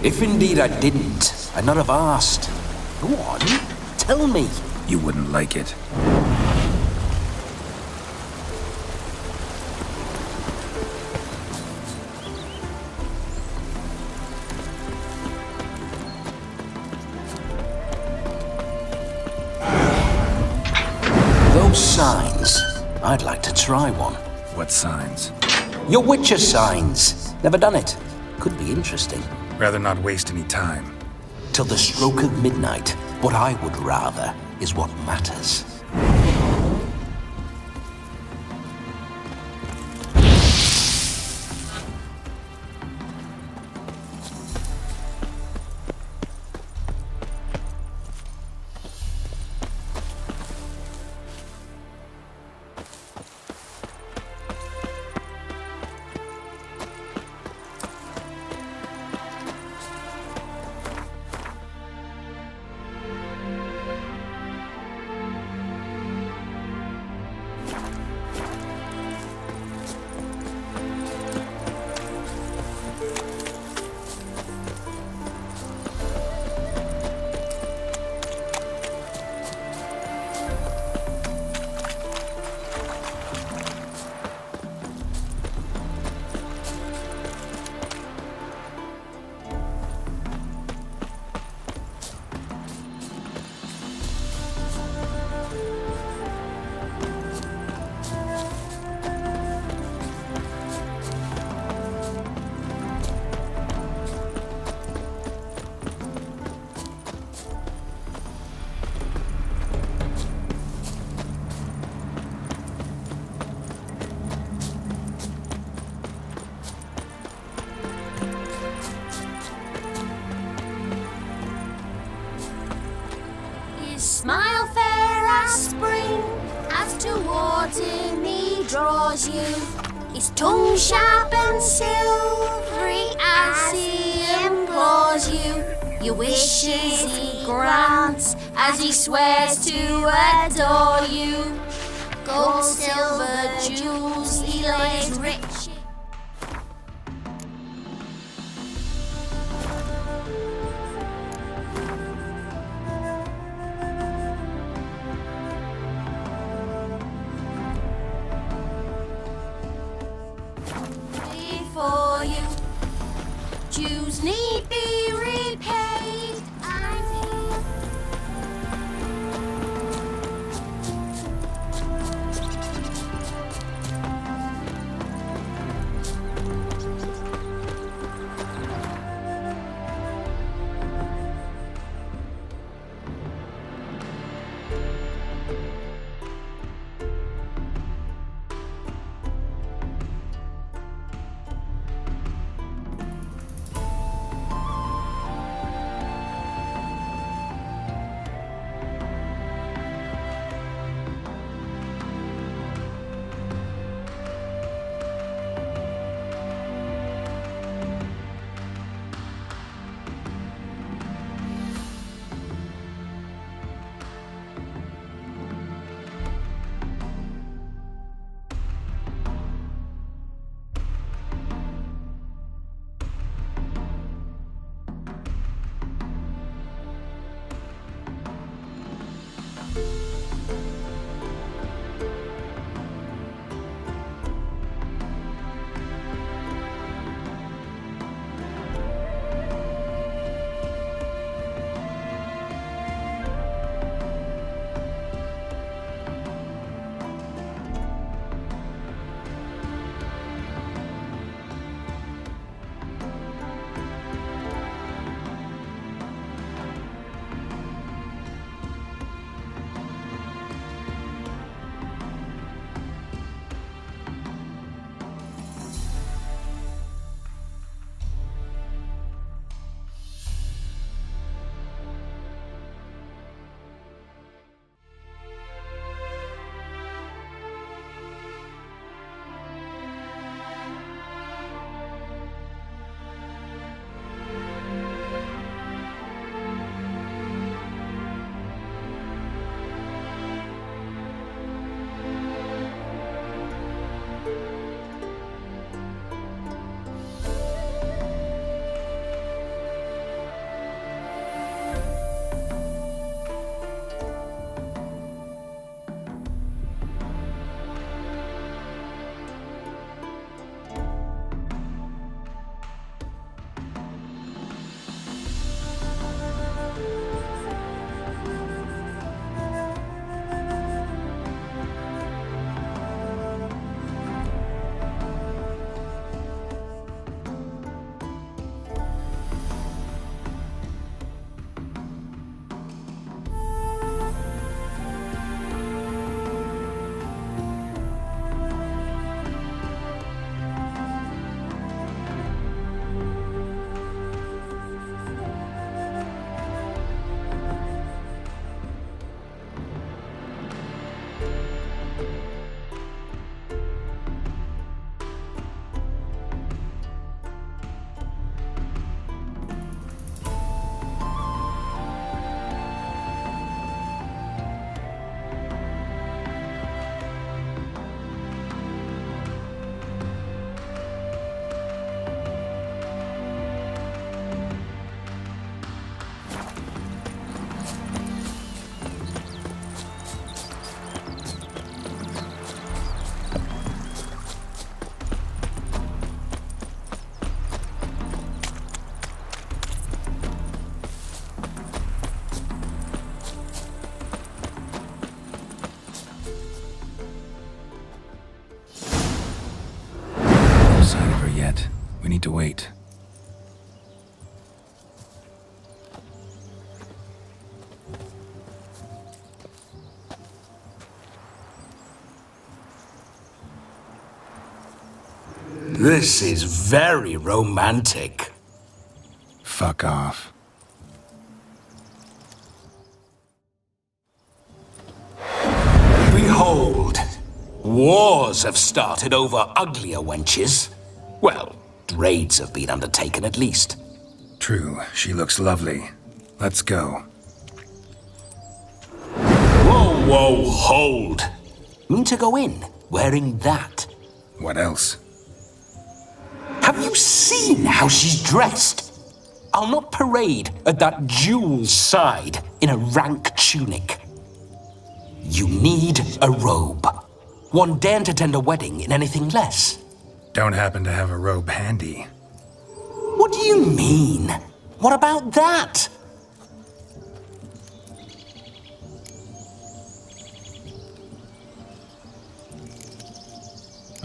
If indeed I didn't, I'd not have asked. Go on, tell me. You wouldn't like it. Those signs, I'd like to try one. What signs? Your witcher signs. Never done it. Could be interesting. Rather not waste any time. Till the stroke of midnight, what I would rather is what matters. Smile fair as spring, as towards him he draws you. His tongue sharp and silvery as he implores you. Your wishes he grants as he swears to adore you. Gold, silver, jewels he lays rich. For you, Jews need be repaid. I think. This is very romantic. Fuck off. Behold, wars have started over uglier wenches. Well, raids have been undertaken at least. True, she looks lovely. Let's go. Whoa, whoa, hold. Mean to go in wearing that? What else? Have you seen how she's dressed? I'll not parade at that jewel's side in a rank tunic. You need a robe. One daren't attend a wedding in anything less. Don't happen to have a robe handy. What do you mean? What about that?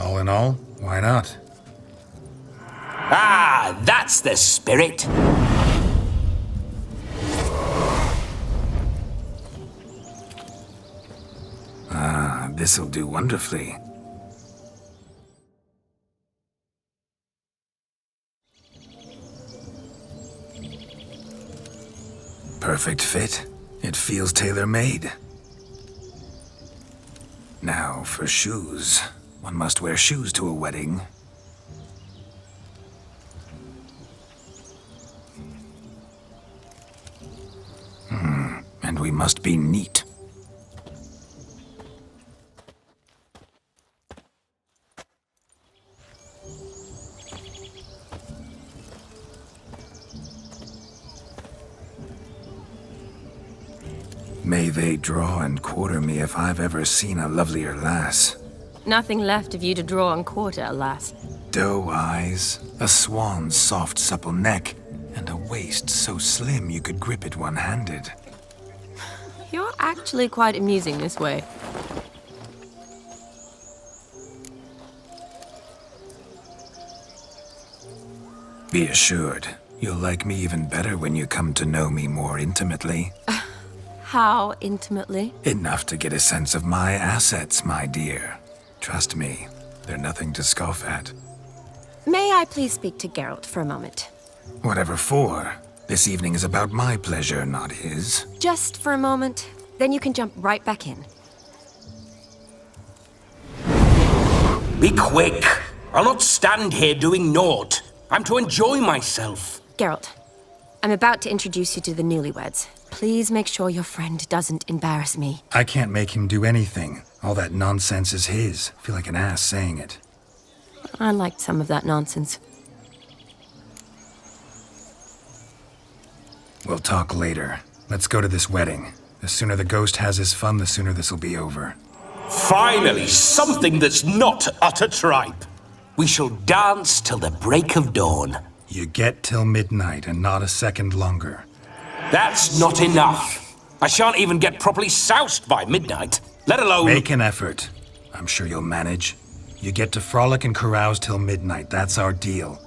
All in all, why not? Ah, that's the spirit. Ah, this'll do wonderfully. Perfect fit. It feels tailor-made. Now for shoes. One must wear shoes to a wedding. And we must be neat. May they draw and quarter me if I've ever seen a lovelier lass. Nothing left of you to draw and quarter, alas. Doe eyes, a swan's soft supple neck, and a waist so slim you could grip it one-handed. You're actually quite amusing this way. Be assured, you'll like me even better when you come to know me more intimately. How intimately? Enough to get a sense of my assets, my dear. Trust me, they're nothing to scoff at. May I please speak to Geralt for a moment? Whatever for. This evening is about my pleasure, not his. Just for a moment, then you can jump right back in. Be quick. I'll not stand here doing naught. I'm to enjoy myself. Geralt, I'm about to introduce you to the newlyweds. Please make sure your friend doesn't embarrass me. I can't make him do anything. All that nonsense is his. I feel like an ass saying it. I liked some of that nonsense. We'll talk later. Let's go to this wedding. The sooner the ghost has his fun, the sooner this'll be over. Finally, something that's not utter tripe. We shall dance till the break of dawn. You get till midnight and not a second longer. That's not enough. I shan't even get properly soused by midnight, let alone... Make an effort. I'm sure you'll manage. You get to frolic and carouse till midnight. That's our deal.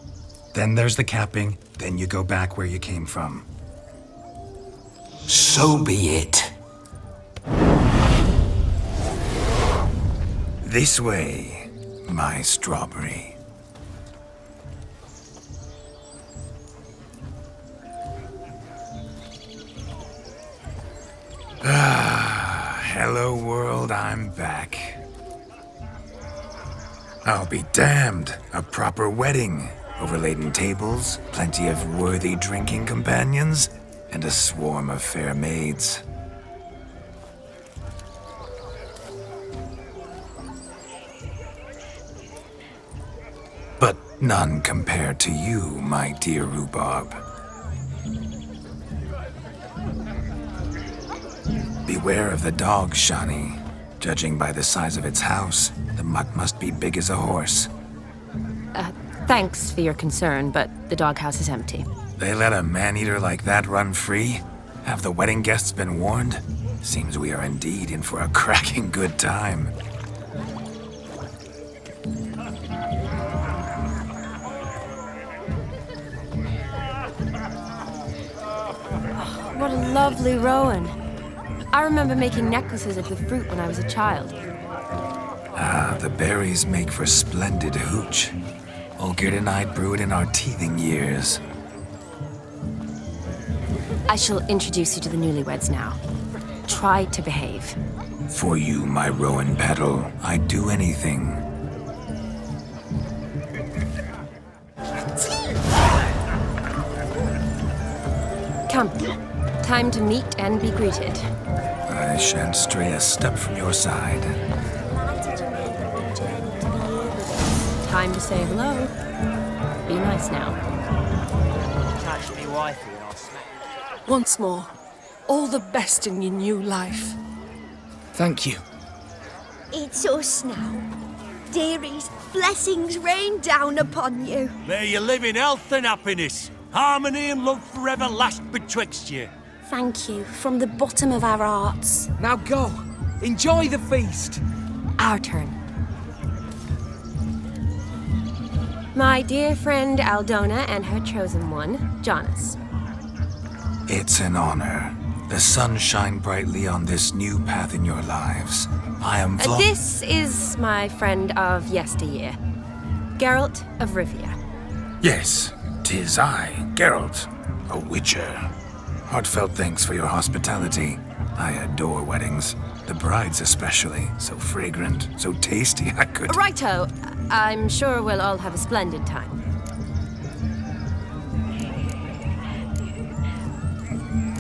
Then there's the capping. Then you go back where you came from. So be it. This way, my strawberry. Hello world, I'm back. I'll be damned. A proper wedding. Overladen tables, plenty of worthy drinking companions, and a swarm of fair maids. But none compared to you, my dear rhubarb. Beware of the dog, Shani. Judging by the size of its house, the mutt must be big as a horse. Thanks for your concern, but the doghouse is empty. They let a man-eater like that run free? Have the wedding guests been warned? Seems we are indeed in for a cracking good time. What a lovely rowan. I remember making necklaces of the fruit when I was a child. Ah, the berries make for splendid hooch. Olgerd and I brewed in our teething years. I shall introduce you to the newlyweds now. Try to behave. For you, my rowan petal, I'd do anything. Come. Time to meet and be greeted. I shan't stray a step from your side. Time to say hello. Be nice now. Touch me wifey and I'll smack. Once more, all the best in your new life. Thank you. It's us now. Dearies, blessings rain down upon you. May you live in health and happiness. Harmony and love forever last betwixt you. Thank you from the bottom of our hearts. Now go. Enjoy the feast. Our turn. My dear friend Aldona and her chosen one, Jonas. It's an honor. The sun shine brightly on this new path in your lives. I am This is my friend of yesteryear, Geralt of Rivia. Yes, 'tis I, Geralt, a witcher. Heartfelt thanks for your hospitality. I adore weddings. The brides especially. So fragrant, so tasty, I could... Righto. I'm sure we'll all have a splendid time.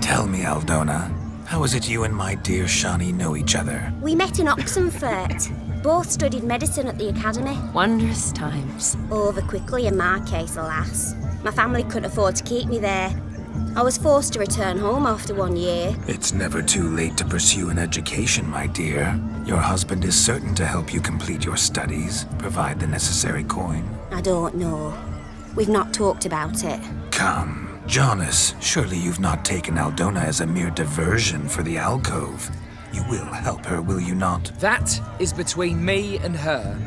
Tell me, Aldona, how is it you and my dear Shani know each other? We met in Oxenfurt. Both studied medicine at the academy. Wondrous times. Over quickly in my case, alas. My family couldn't afford to keep me there. I was forced to return home after 1 year. It's never too late to pursue an education, my dear. Your husband is certain to help you complete your studies, provide the necessary coin. I don't know. We've not talked about it. Come. Jonas, surely you've not taken Aldona as a mere diversion for the alcove. You will help her, will you not? That is between me and her.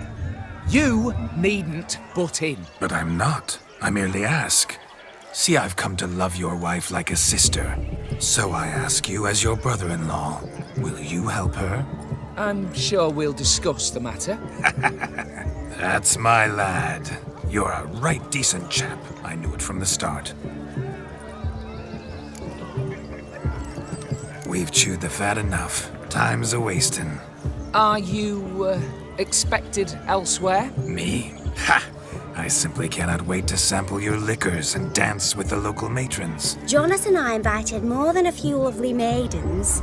You needn't butt in. But I'm not. I merely ask. See, I've come to love your wife like a sister. So I ask you, as your brother-in-law, will you help her? I'm sure we'll discuss the matter. That's my lad. You're a right decent chap. I knew it from the start. We've chewed the fat enough. Time's a-wasting. Are you, expected elsewhere? Me? Ha! I simply cannot wait to sample your liquors and dance with the local matrons. Jonas and I invited more than a few lovely maidens.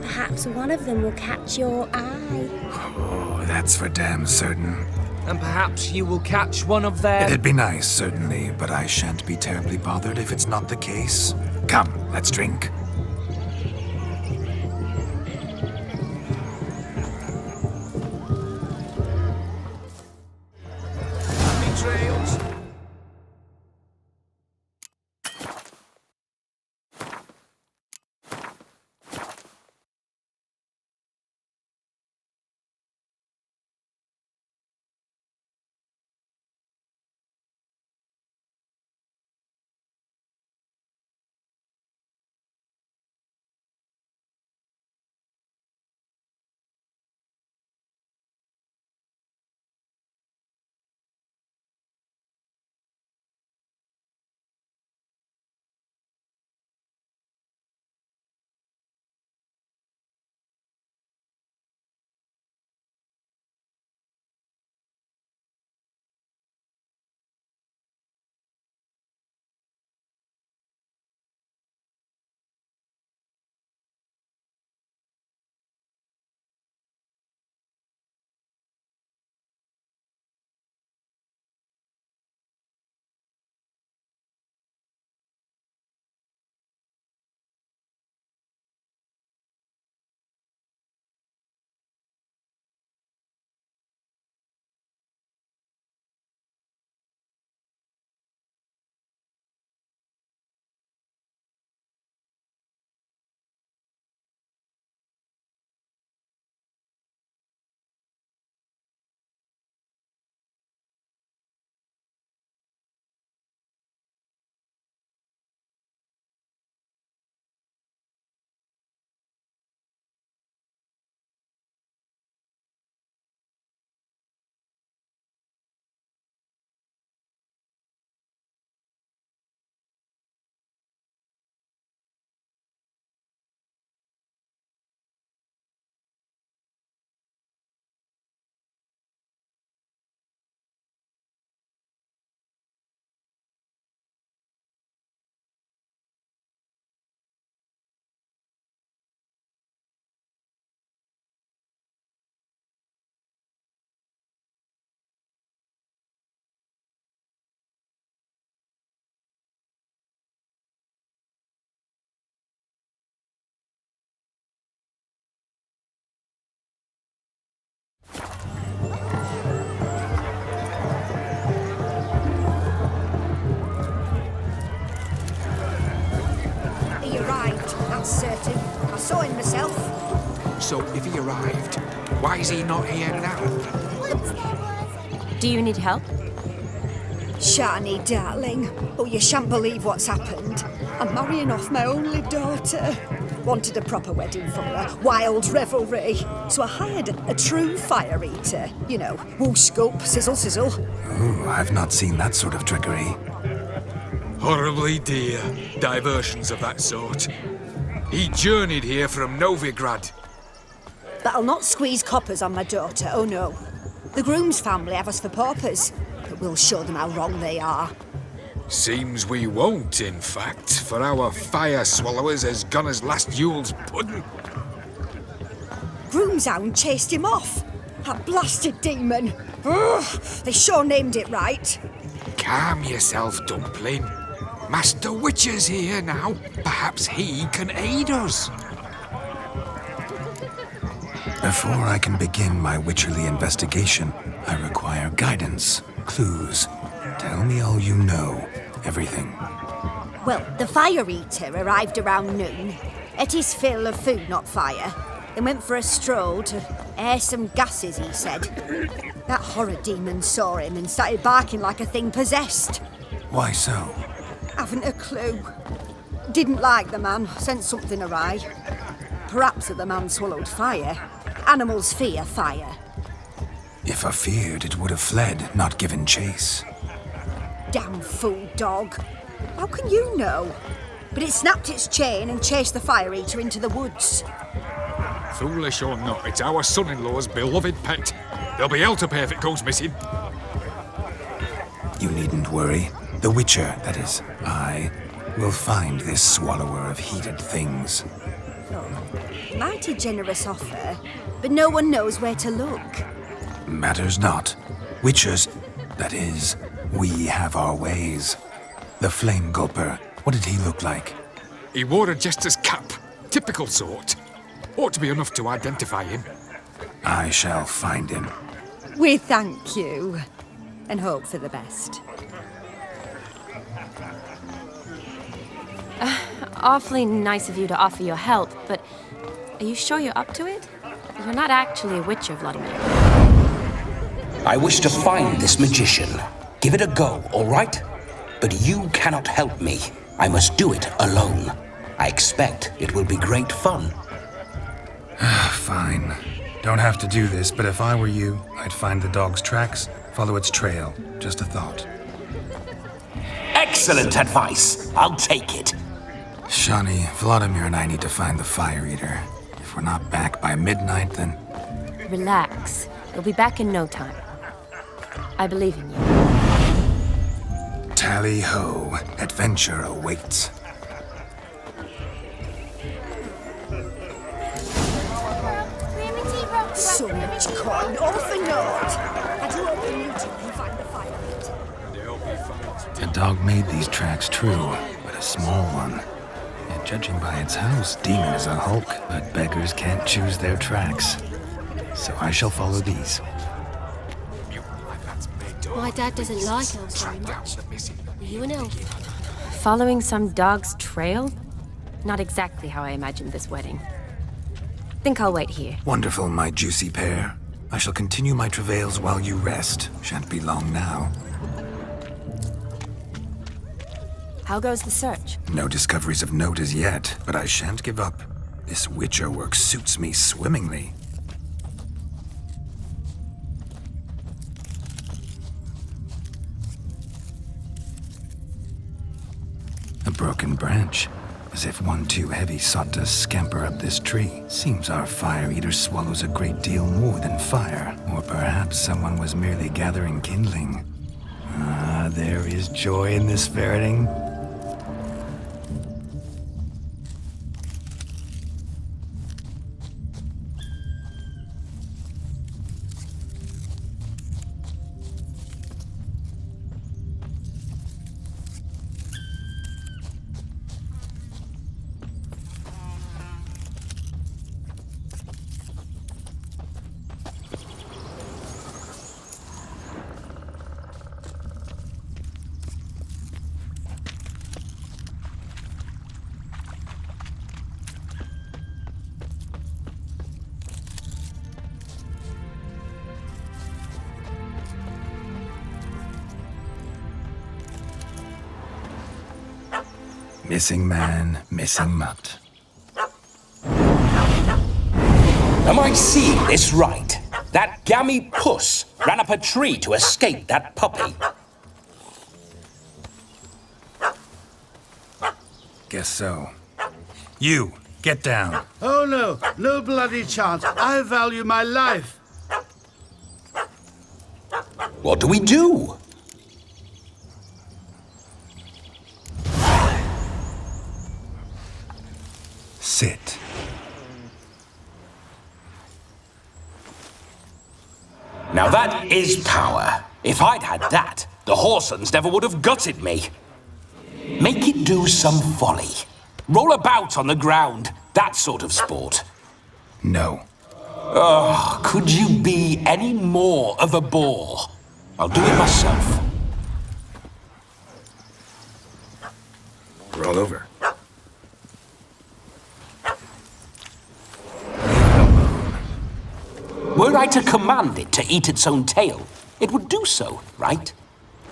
Perhaps one of them will catch your eye. Oh, that's for damn certain. And perhaps you will catch one of their... It'd be nice, certainly, but I shan't be terribly bothered if it's not the case. Come, let's drink. him. I saw him myself. So if he arrived, why is he not here now? Do you need help? Shani, darling. Oh, you shan't believe what's happened. I'm marrying off my only daughter. Wanted a proper wedding for her, wild revelry. So I hired a true fire eater. You know, whoosh scoop, sizzle sizzle. Ooh, I've not seen that sort of trickery. Horribly dear diversions of that sort. He journeyed here from Novigrad. But I'll not squeeze coppers on my daughter, oh no. The groom's family have us for paupers, but we'll show them how wrong they are. Seems we won't, in fact, for our fire swallowers has gone as last Yule's pudding. Groom's hound chased him off. That blasted demon. Ugh, they sure named it right. Calm yourself, Dumpling. Master Witcher's here now. Perhaps he can aid us. Before I can begin my witcherly investigation, I require guidance, clues. Tell me all you know. Everything. Well, the fire eater arrived around noon. Ate his fill of food, not fire. Then went for a stroll to air some gases, he said. That horror demon saw him and started barking like a thing possessed. Why so? Haven't a clue. Didn't like the man, sent something awry. Perhaps that the man swallowed fire. Animals fear fire. If I feared, it would have fled, not given chase. Damn fool dog. How can you know? But it snapped its chain and chased the fire eater into the woods. Foolish or not, it's our son-in-law's beloved pet. There'll be hell to pay if it goes missing. You needn't worry. The Witcher, that is, I, will find this swallower of heated things. Oh, mighty generous offer, but no one knows where to look. Matters not. Witchers, that is, we have our ways. The Flame Gulper, what did he look like? He wore a jester's cap. Typical sort. Ought to be enough to identify him. I shall find him. We thank you, and hope for the best. Awfully nice of you to offer your help, but are you sure you're up to it? You're not actually a witcher, Vladimir. I wish to find this magician. Give it a go, all right? But you cannot help me. I must do it alone. I expect it will be great fun. Fine. Don't have to do this, but if I were you, I'd find the dog's tracks, follow its trail. Just a thought. Excellent advice. I'll take it. Shani, Vladimir and I need to find the fire eater. If we're not back by midnight, then... Relax. You'll be back in no time. I believe in you. Tally-ho. Adventure awaits. So much coin, all for naught. I do hope you two can find the fire eater. A dog made these tracks true, but a small one. And judging by its house, Demon is a hulk, but beggars can't choose their tracks. So I shall follow these. My dad doesn't like elves very much. Are you an elf? Following some dog's trail? Not exactly how I imagined this wedding. Think I'll wait here. Wonderful, my juicy pair. I shall continue my travails while you rest. Shan't be long now. How goes the search? No discoveries of note as yet, but I shan't give up. This Witcher work suits me swimmingly. A broken branch, as if one too heavy sought to scamper up this tree. Seems our fire eater swallows a great deal more than fire, or perhaps someone was merely gathering kindling. Ah, there is joy in this ferreting. Missing man, missing mutt. Am I seeing this right? That gammy puss ran up a tree to escape that puppy. Guess so. You, get down. Oh no, no bloody chance. I value my life. What do we do? Sit. Now that is power. If I'd had that, the Horsons never would have gutted me. Make it do some folly. Roll about on the ground. That sort of sport. No. Oh, could you be any more of a bore? I'll do it myself. Roll over. Were I to command it to eat its own tail, it would do so, right?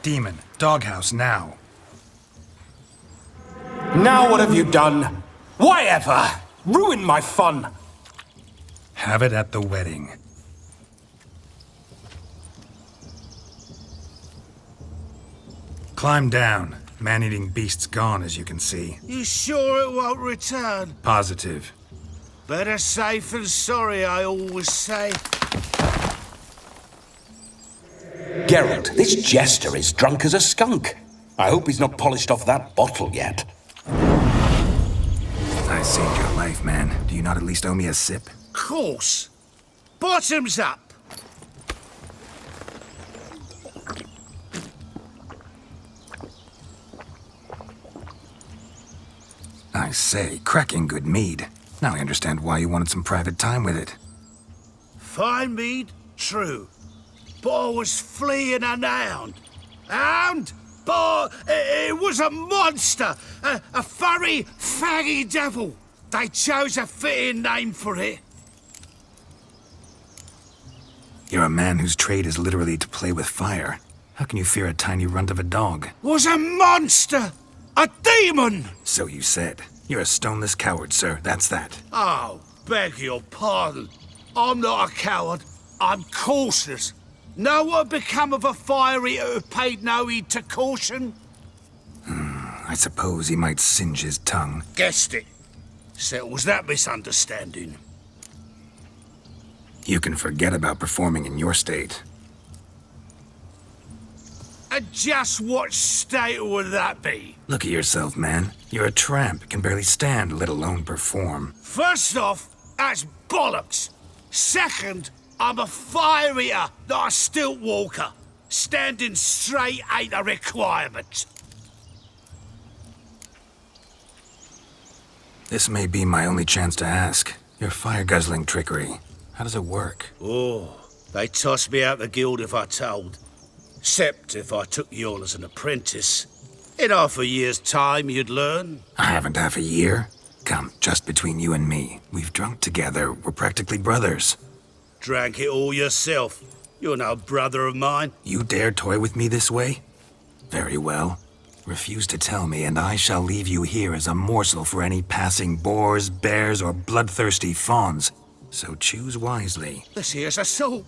Demon, doghouse now. Now what have you done? Why ever? Ruined my fun. Have it at the wedding. Climb down. Man-eating beast's gone, as you can see. You sure it won't return? Positive. Better safe than sorry, I always say. Geralt, this jester is drunk as a skunk. I hope he's not polished off that bottle yet. I saved your life, man. Do you not at least owe me a sip? Course. Bottoms up. I say, cracking good mead. Now I understand why you wanted some private time with it. Fine mead, true. But I was fleeing an hound. Hound? But it was a monster. A furry, faggy devil. They chose a fitting name for it. You're a man whose trade is literally to play with fire. How can you fear a tiny runt of a dog? Was a monster. A demon! So you said. You're a stoneless coward, sir. That's that. Oh, beg your pardon. I'm not a coward. I'm cautious. Know what had become of a fire eater who paid no heed to caution? I suppose he might singe his tongue. Guessed it. Settles that misunderstanding. You can forget about performing in your state. And just what state would that be? Look at yourself, man. You're a tramp, can barely stand, let alone perform. First off, that's bollocks. Second, I'm a fire eater, not a stilt walker. Standing straight ain't a requirement. This may be my only chance to ask. Your fire-guzzling trickery. How does it work? Oh, they toss me out the guild if I told. Except if I took you on as an apprentice. In half a year's time, you'd learn. I haven't half a year. Come, just between you and me. We've drunk together. We're practically brothers. Drank it all yourself. You're no brother of mine. You dare toy with me this way? Very well. Refuse to tell me, and I shall leave you here as a morsel for any passing boars, bears, or bloodthirsty fawns. So choose wisely. This here's assault.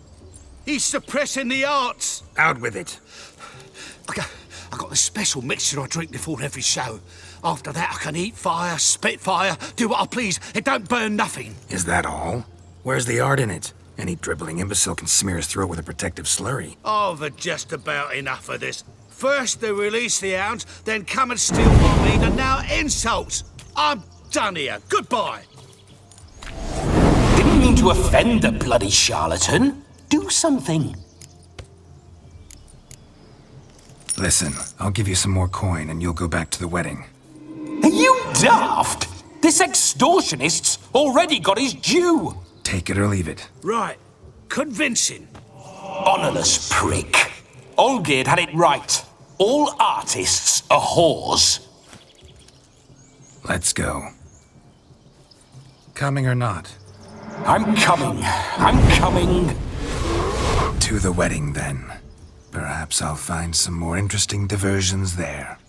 He's suppressing the arts. Out with it. I got a special mixture I drink before every show. After that, I can eat fire, spit fire, do what I please. It don't burn nothing. Is that all? Where's the art in it? Any dribbling imbecile can smear his throat with a protective slurry. I've had just about enough of this. First they release the hounds, then come and steal my meat, and now insults. I'm done here. Goodbye. Didn't mean to offend the bloody charlatan. Do something. Listen, I'll give you some more coin and you'll go back to the wedding. Are you daft? This extortionist's already got his due. Take it or leave it. Right. Convincing. Honourless prick. Olgerd had it right. All artists are whores. Let's go. Coming or not? I'm coming. I'm coming. To the wedding, then. Perhaps I'll find some more interesting diversions there.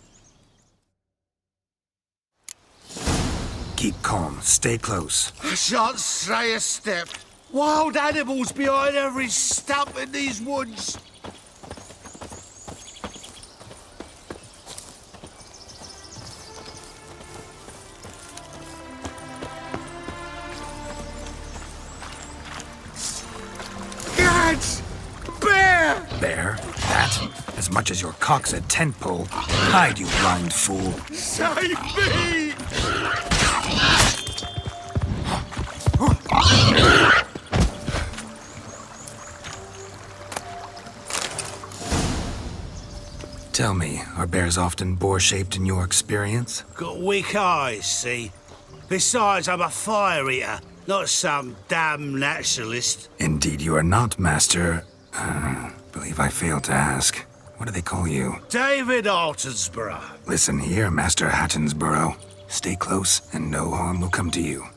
Keep calm. Stay close. I shan't stray a step. Wild animals behind every stump in these woods. Gads! Bear! Bear? That? As much as your cock's a tent pole. Hide, you blind fool. Save me! Tell me, are bears often boar-shaped in your experience? Got weak eyes, see? Besides, I'm a fire eater, not some damn naturalist. Indeed you are not, Master. Believe I failed to ask. What do they call you? David Altonsborough. Listen here, Master Hattonsborough. Stay close, and no harm will come to you.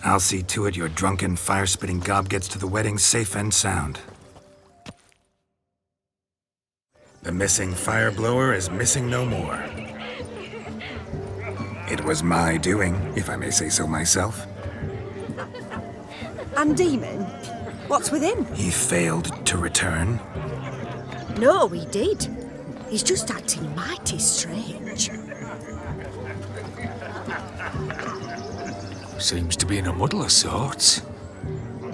I'll see to it your drunken, fire-spitting gob gets to the wedding safe and sound. The missing fire blower is missing no more. It was my doing, if I may say so myself. And Demon? What's with him? He failed to return. No, he did. He's just acting mighty strange. Seems to be in a muddle of sorts.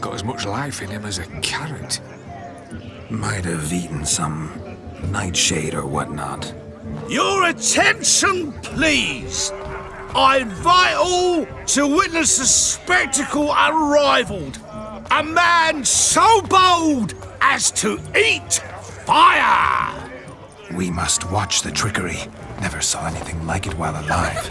Got as much life in him as a carrot. Might have eaten some nightshade or whatnot. Your attention, please! I invite all to witness a spectacle unrivaled. A man so bold as to eat fire! We must watch the trickery. Never saw anything like it while alive.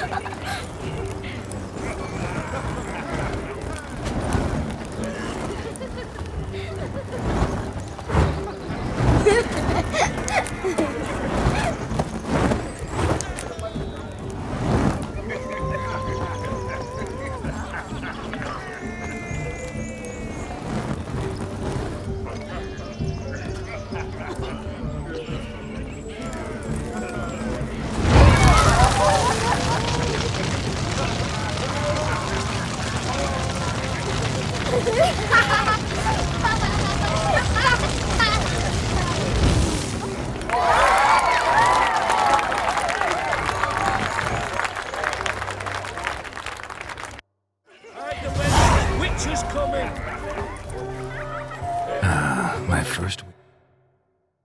My first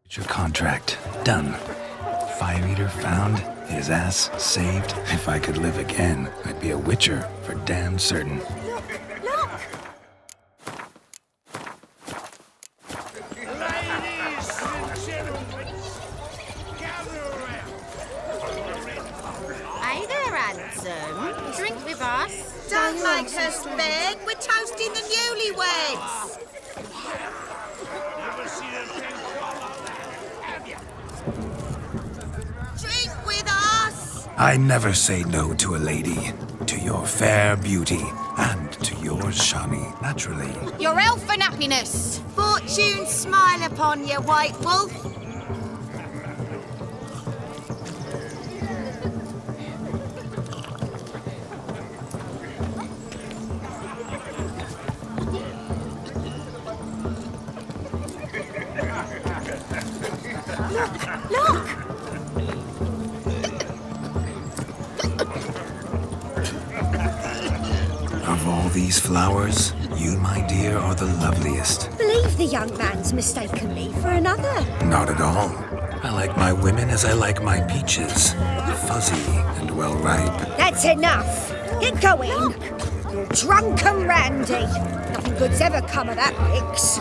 Witcher contract. Done. Fire Eater found, his ass saved. If I could live again, I'd be a Witcher for damn certain. Hey there, handsome. Drink with us. Don't make us beg. We're toasting the newlyweds. Drink with us. I never say no to a lady. To your fair beauty. And to yours, Shani, naturally. Your elfin happiness. Fortune smile upon you, White Wolf. Look! Of all these flowers, you, my dear, are the loveliest. Believe the young man's mistaken me for another. Not at all. I like my women as I like my peaches. Fuzzy and well ripe. That's enough. Get going. You're drunk and randy. Nothing good's ever come of that mix.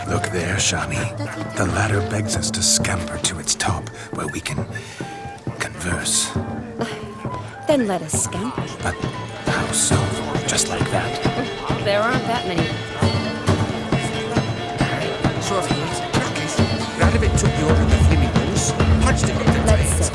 Look there, Shani. The ladder begs us to scamper to its top, where we can converse. Then let us scamper. But how so? Just like that? There aren't that many. So if you crackers, Radovid took you up in the flaming holes, punched it into Let's sit.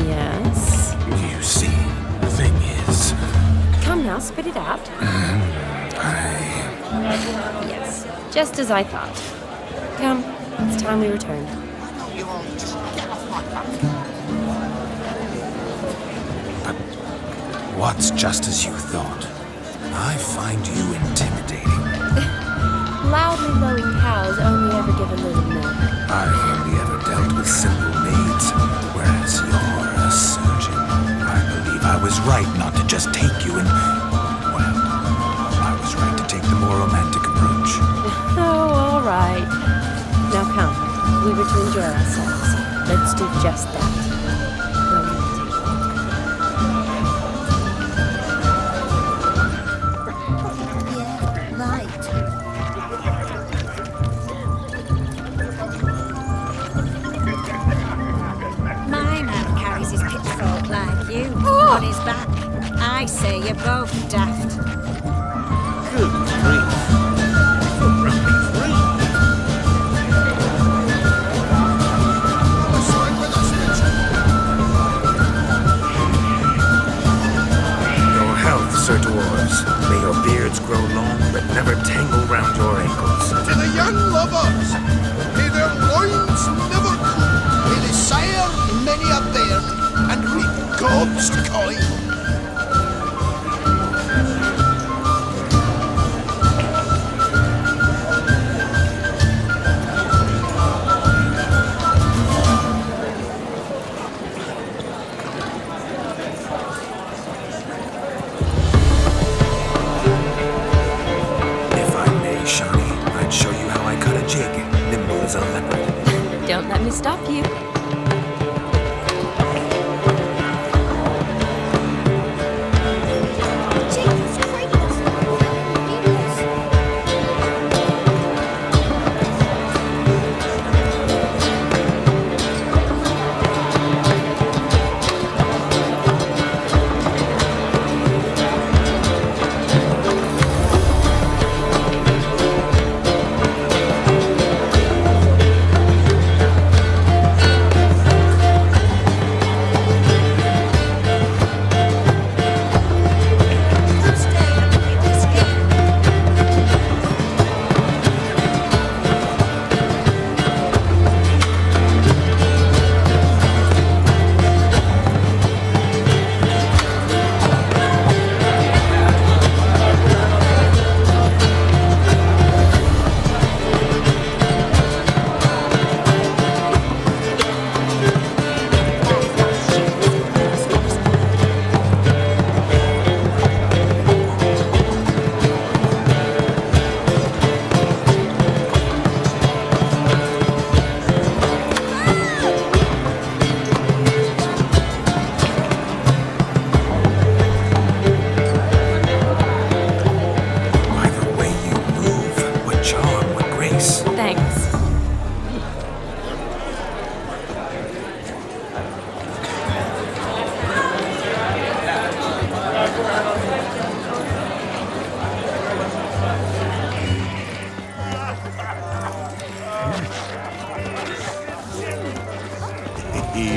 Yes? You see, the thing is... Come now, spit it out. Yes, just as I thought. Come, it's time we returned. But what's just as you thought? I find you intimidating. Loudly lowing cows only ever give a little milk. I've only ever dealt with simple maids, whereas you're a surgeon. I believe I was right not to just take you and... Well, I was right to take the more romantic approach. Oh, all right. Now come, we were to enjoy ourselves. Let's do just that. My man carries his pitchfork like you, on his back. I say you're both daft. Good grief. Your health, Sir Dwarves. May your beards grow long, but never tangle round your ankles. To the young lovers, may their loins never cool. May they sire many a bairn and reap God's coin. If I may, Shawnee, I'd show you how I cut a jig, nimble as a leopard. Don't let me stop you.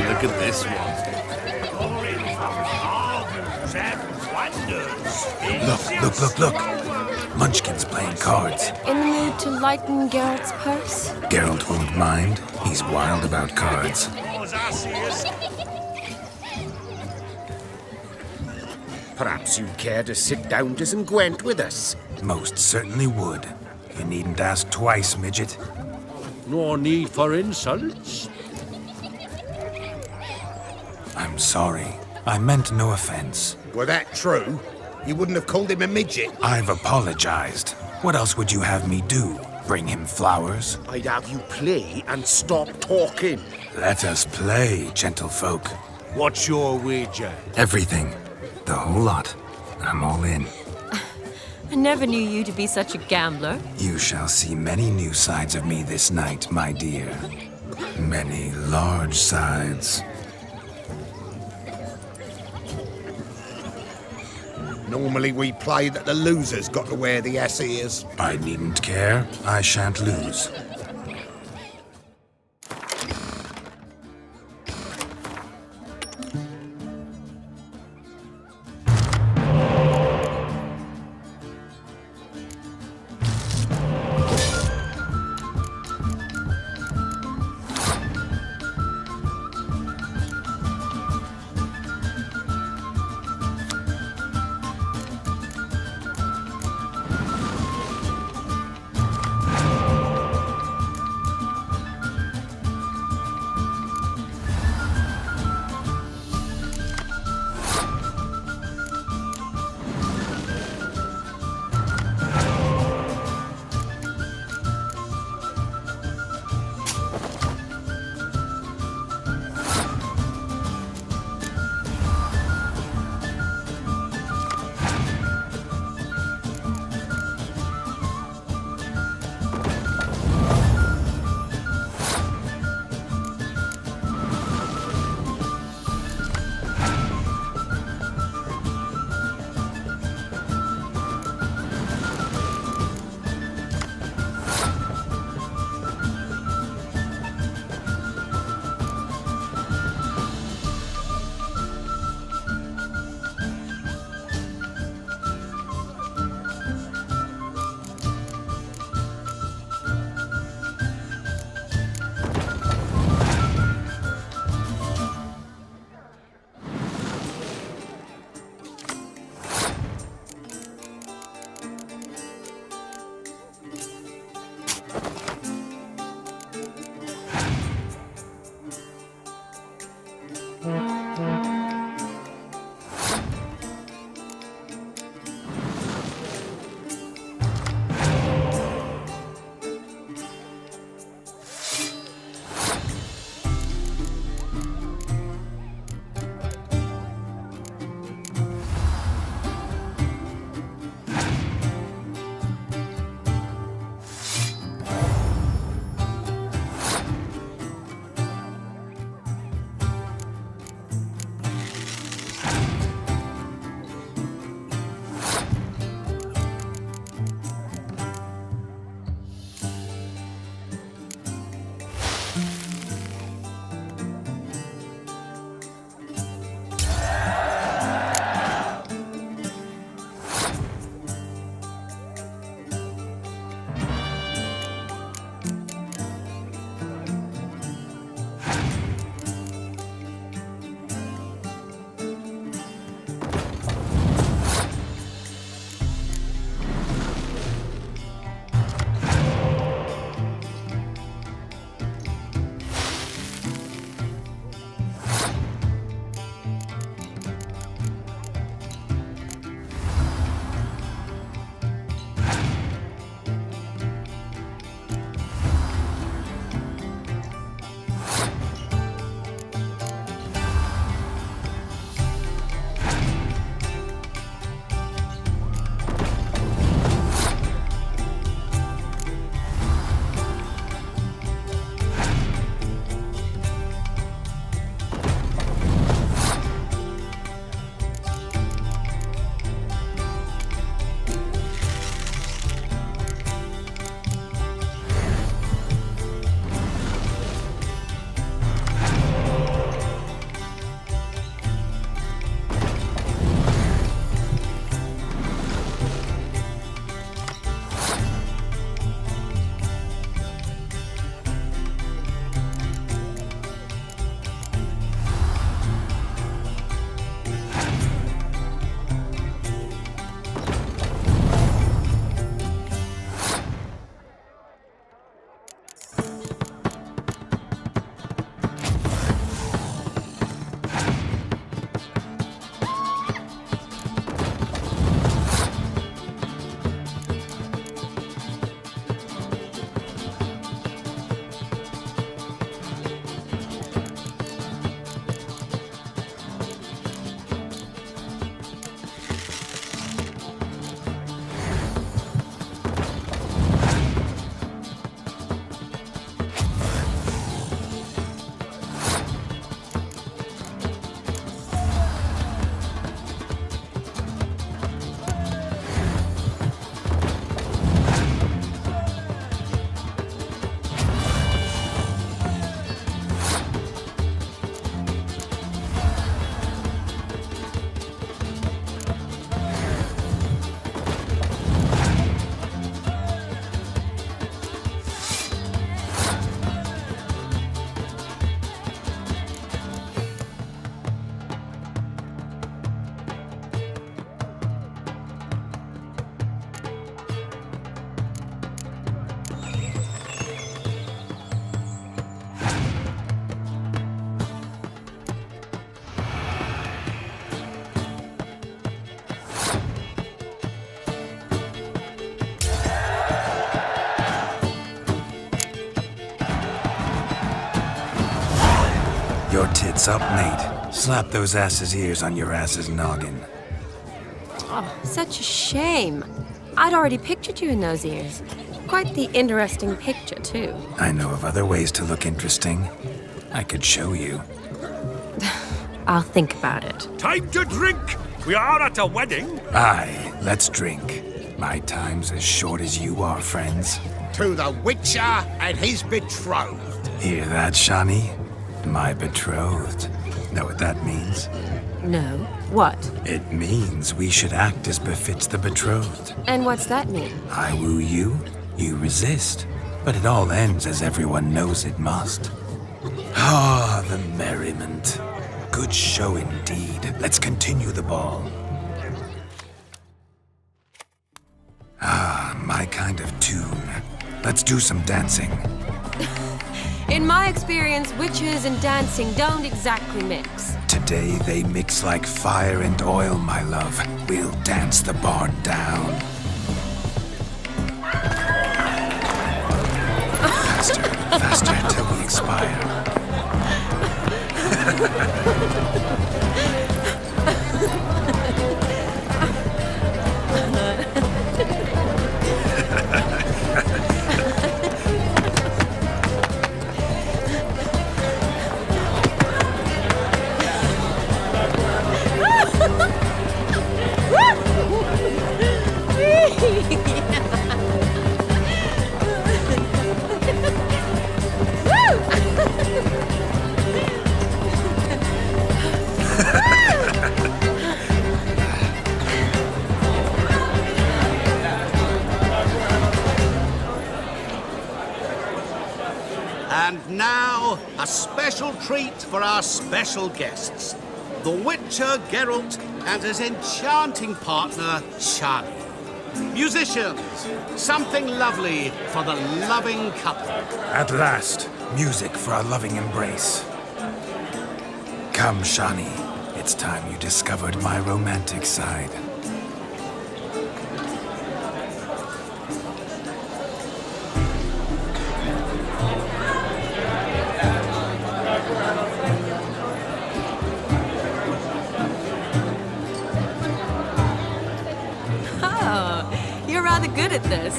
Look at this one. Look. Munchkin's playing cards. In the mood to lighten Geralt's purse? Geralt won't mind. He's wild about cards. Perhaps you'd care to sit down to some Gwent with us. Most certainly would. You needn't ask twice, midget. No need for insults. I'm sorry. I meant no offense. Were that true, you wouldn't have called him a midget. I've apologized. What else would you have me do? Bring him flowers? I'd have you play and stop talking. Let us play, gentlefolk. What's your wager? Everything. The whole lot. I'm all in. I never knew you to be such a gambler. You shall see many new sides of me this night, my dear. Many large sides. Normally we play that the loser's got to wear the ears. I needn't care. I shan't lose. What's up, mate? Slap those asses' ears on your ass's noggin. Oh, such a shame. I'd already pictured you in those ears. Quite the interesting picture, too. I know of other ways to look interesting. I could show you. I'll think about it. Time to drink! We are at a wedding. Aye, let's drink. My time's as short as you are, friends. To the Witcher and his betrothed. Hear that, Shani? My betrothed. Know what that means? No. What? It means we should act as befits the betrothed. And what's that mean? I woo you, you resist. But it all ends as everyone knows it must. Ah, the merriment. Good show indeed. Let's continue the ball. Ah, my kind of tune. Let's do some dancing. In my experience, witches and dancing don't exactly mix. Today they mix like fire and oil, my love. We'll dance the barn down. Faster, faster till we expire. And now, a special treat for our special guests. The Witcher, Geralt, and his enchanting partner, Shani. Musicians, something lovely for the loving couple. At last, music for our loving embrace. Come, Shani. It's time you discovered my romantic side. Oh, you're rather good at this.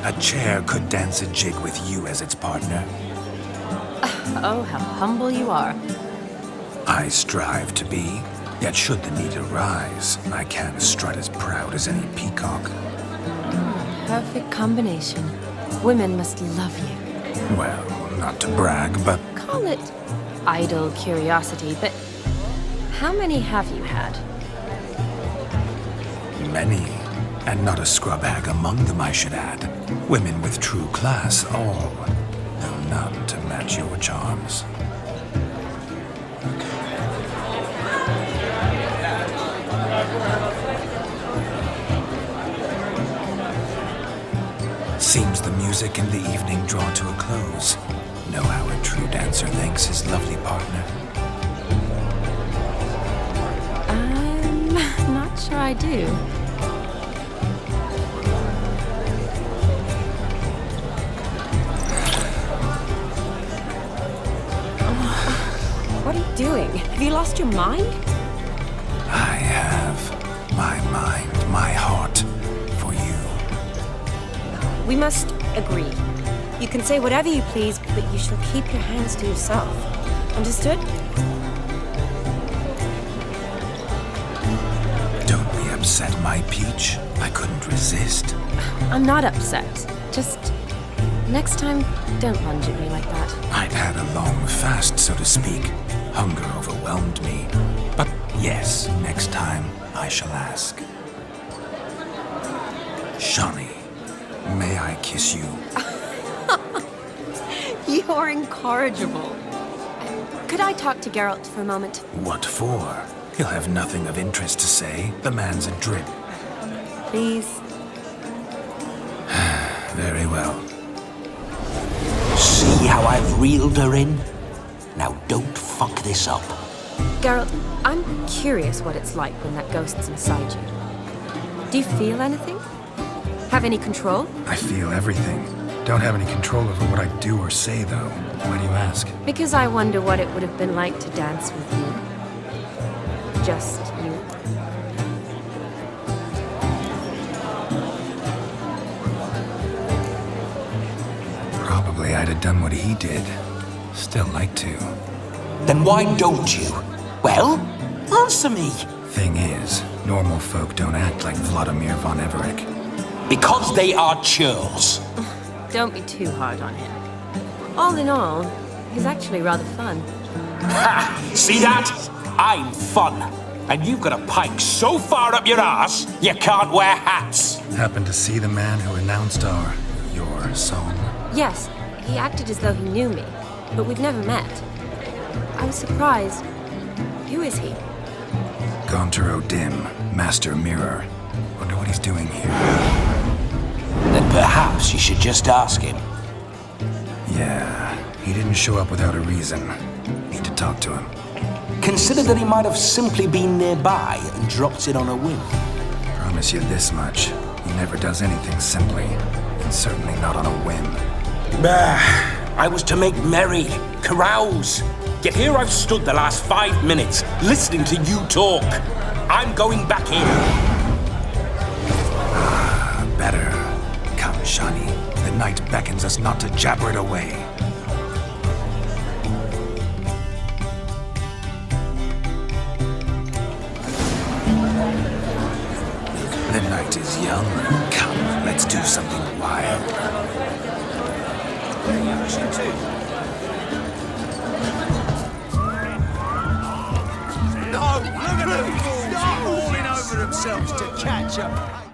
A chair could dance a jig with you as its partner. Oh, how humble you are. I strive to be, yet should the need arise, I can strut as proud as any peacock. Perfect combination. Women must love you. Well, not to brag, but Call it idle curiosity, but how many have you had? many. And not a scrub hag among them, I should add. Women with true class, all, though none to match your charms. Seems the music and the evening draw to a close. Know how a true dancer thanks his lovely partner. I'm not sure I do. What are you doing? Have you lost your mind? I have my mind, my heart for you. We must agree. You can say whatever you please, but you shall keep your hands to yourself. Understood? Don't be upset, my peach. I couldn't resist. I'm not upset. Just next time, don't lunge at me like that. I'd had a long fast, so to speak. Hunger overwhelmed me. But yes, next time I shall ask. Shani, may I kiss you? You're incorrigible. Could I talk to Geralt for a moment? What for? He'll have nothing of interest to say. The man's a drip. Please? Very well. See how I've reeled her in? Now don't fuck this up. Geralt, I'm curious what it's like when that ghost's inside you. Do you feel anything? Have any control? I feel everything. Don't have any control over what I do or say, though. Why do you ask? Because I wonder what it would have been like to dance with you. Just you. Probably I'd have done what he did. Still like to. Then why don't you? Well, answer me. Thing is, normal folk don't act like Vladimir von Everec. Because they are churls. Don't be too hard on him. All in all, he's actually rather fun. Ha! See that? I'm fun. And you've got a pike so far up your ass, you can't wear hats. Happened to see the man who announced your song? Yes, he acted as though he knew me, but we've never met. I was surprised. Who is he? Gonter Dim, Master Mirror. Wonder what he's doing here. Then perhaps you should just ask him. Yeah, he didn't show up without a reason. Need to talk to him. Consider that he might have simply been nearby and dropped it on a whim. Promise you this much. He never does anything simply. And certainly not on a whim. Bah! I was to make merry, carouse. Yet here I've stood the last 5 minutes, listening to you talk. I'm going back in. Better. Come, Shani. The night beckons us not to jabber it away. The night is young. Come, let's do something wild. No, look at them! Start falling over themselves to catch up.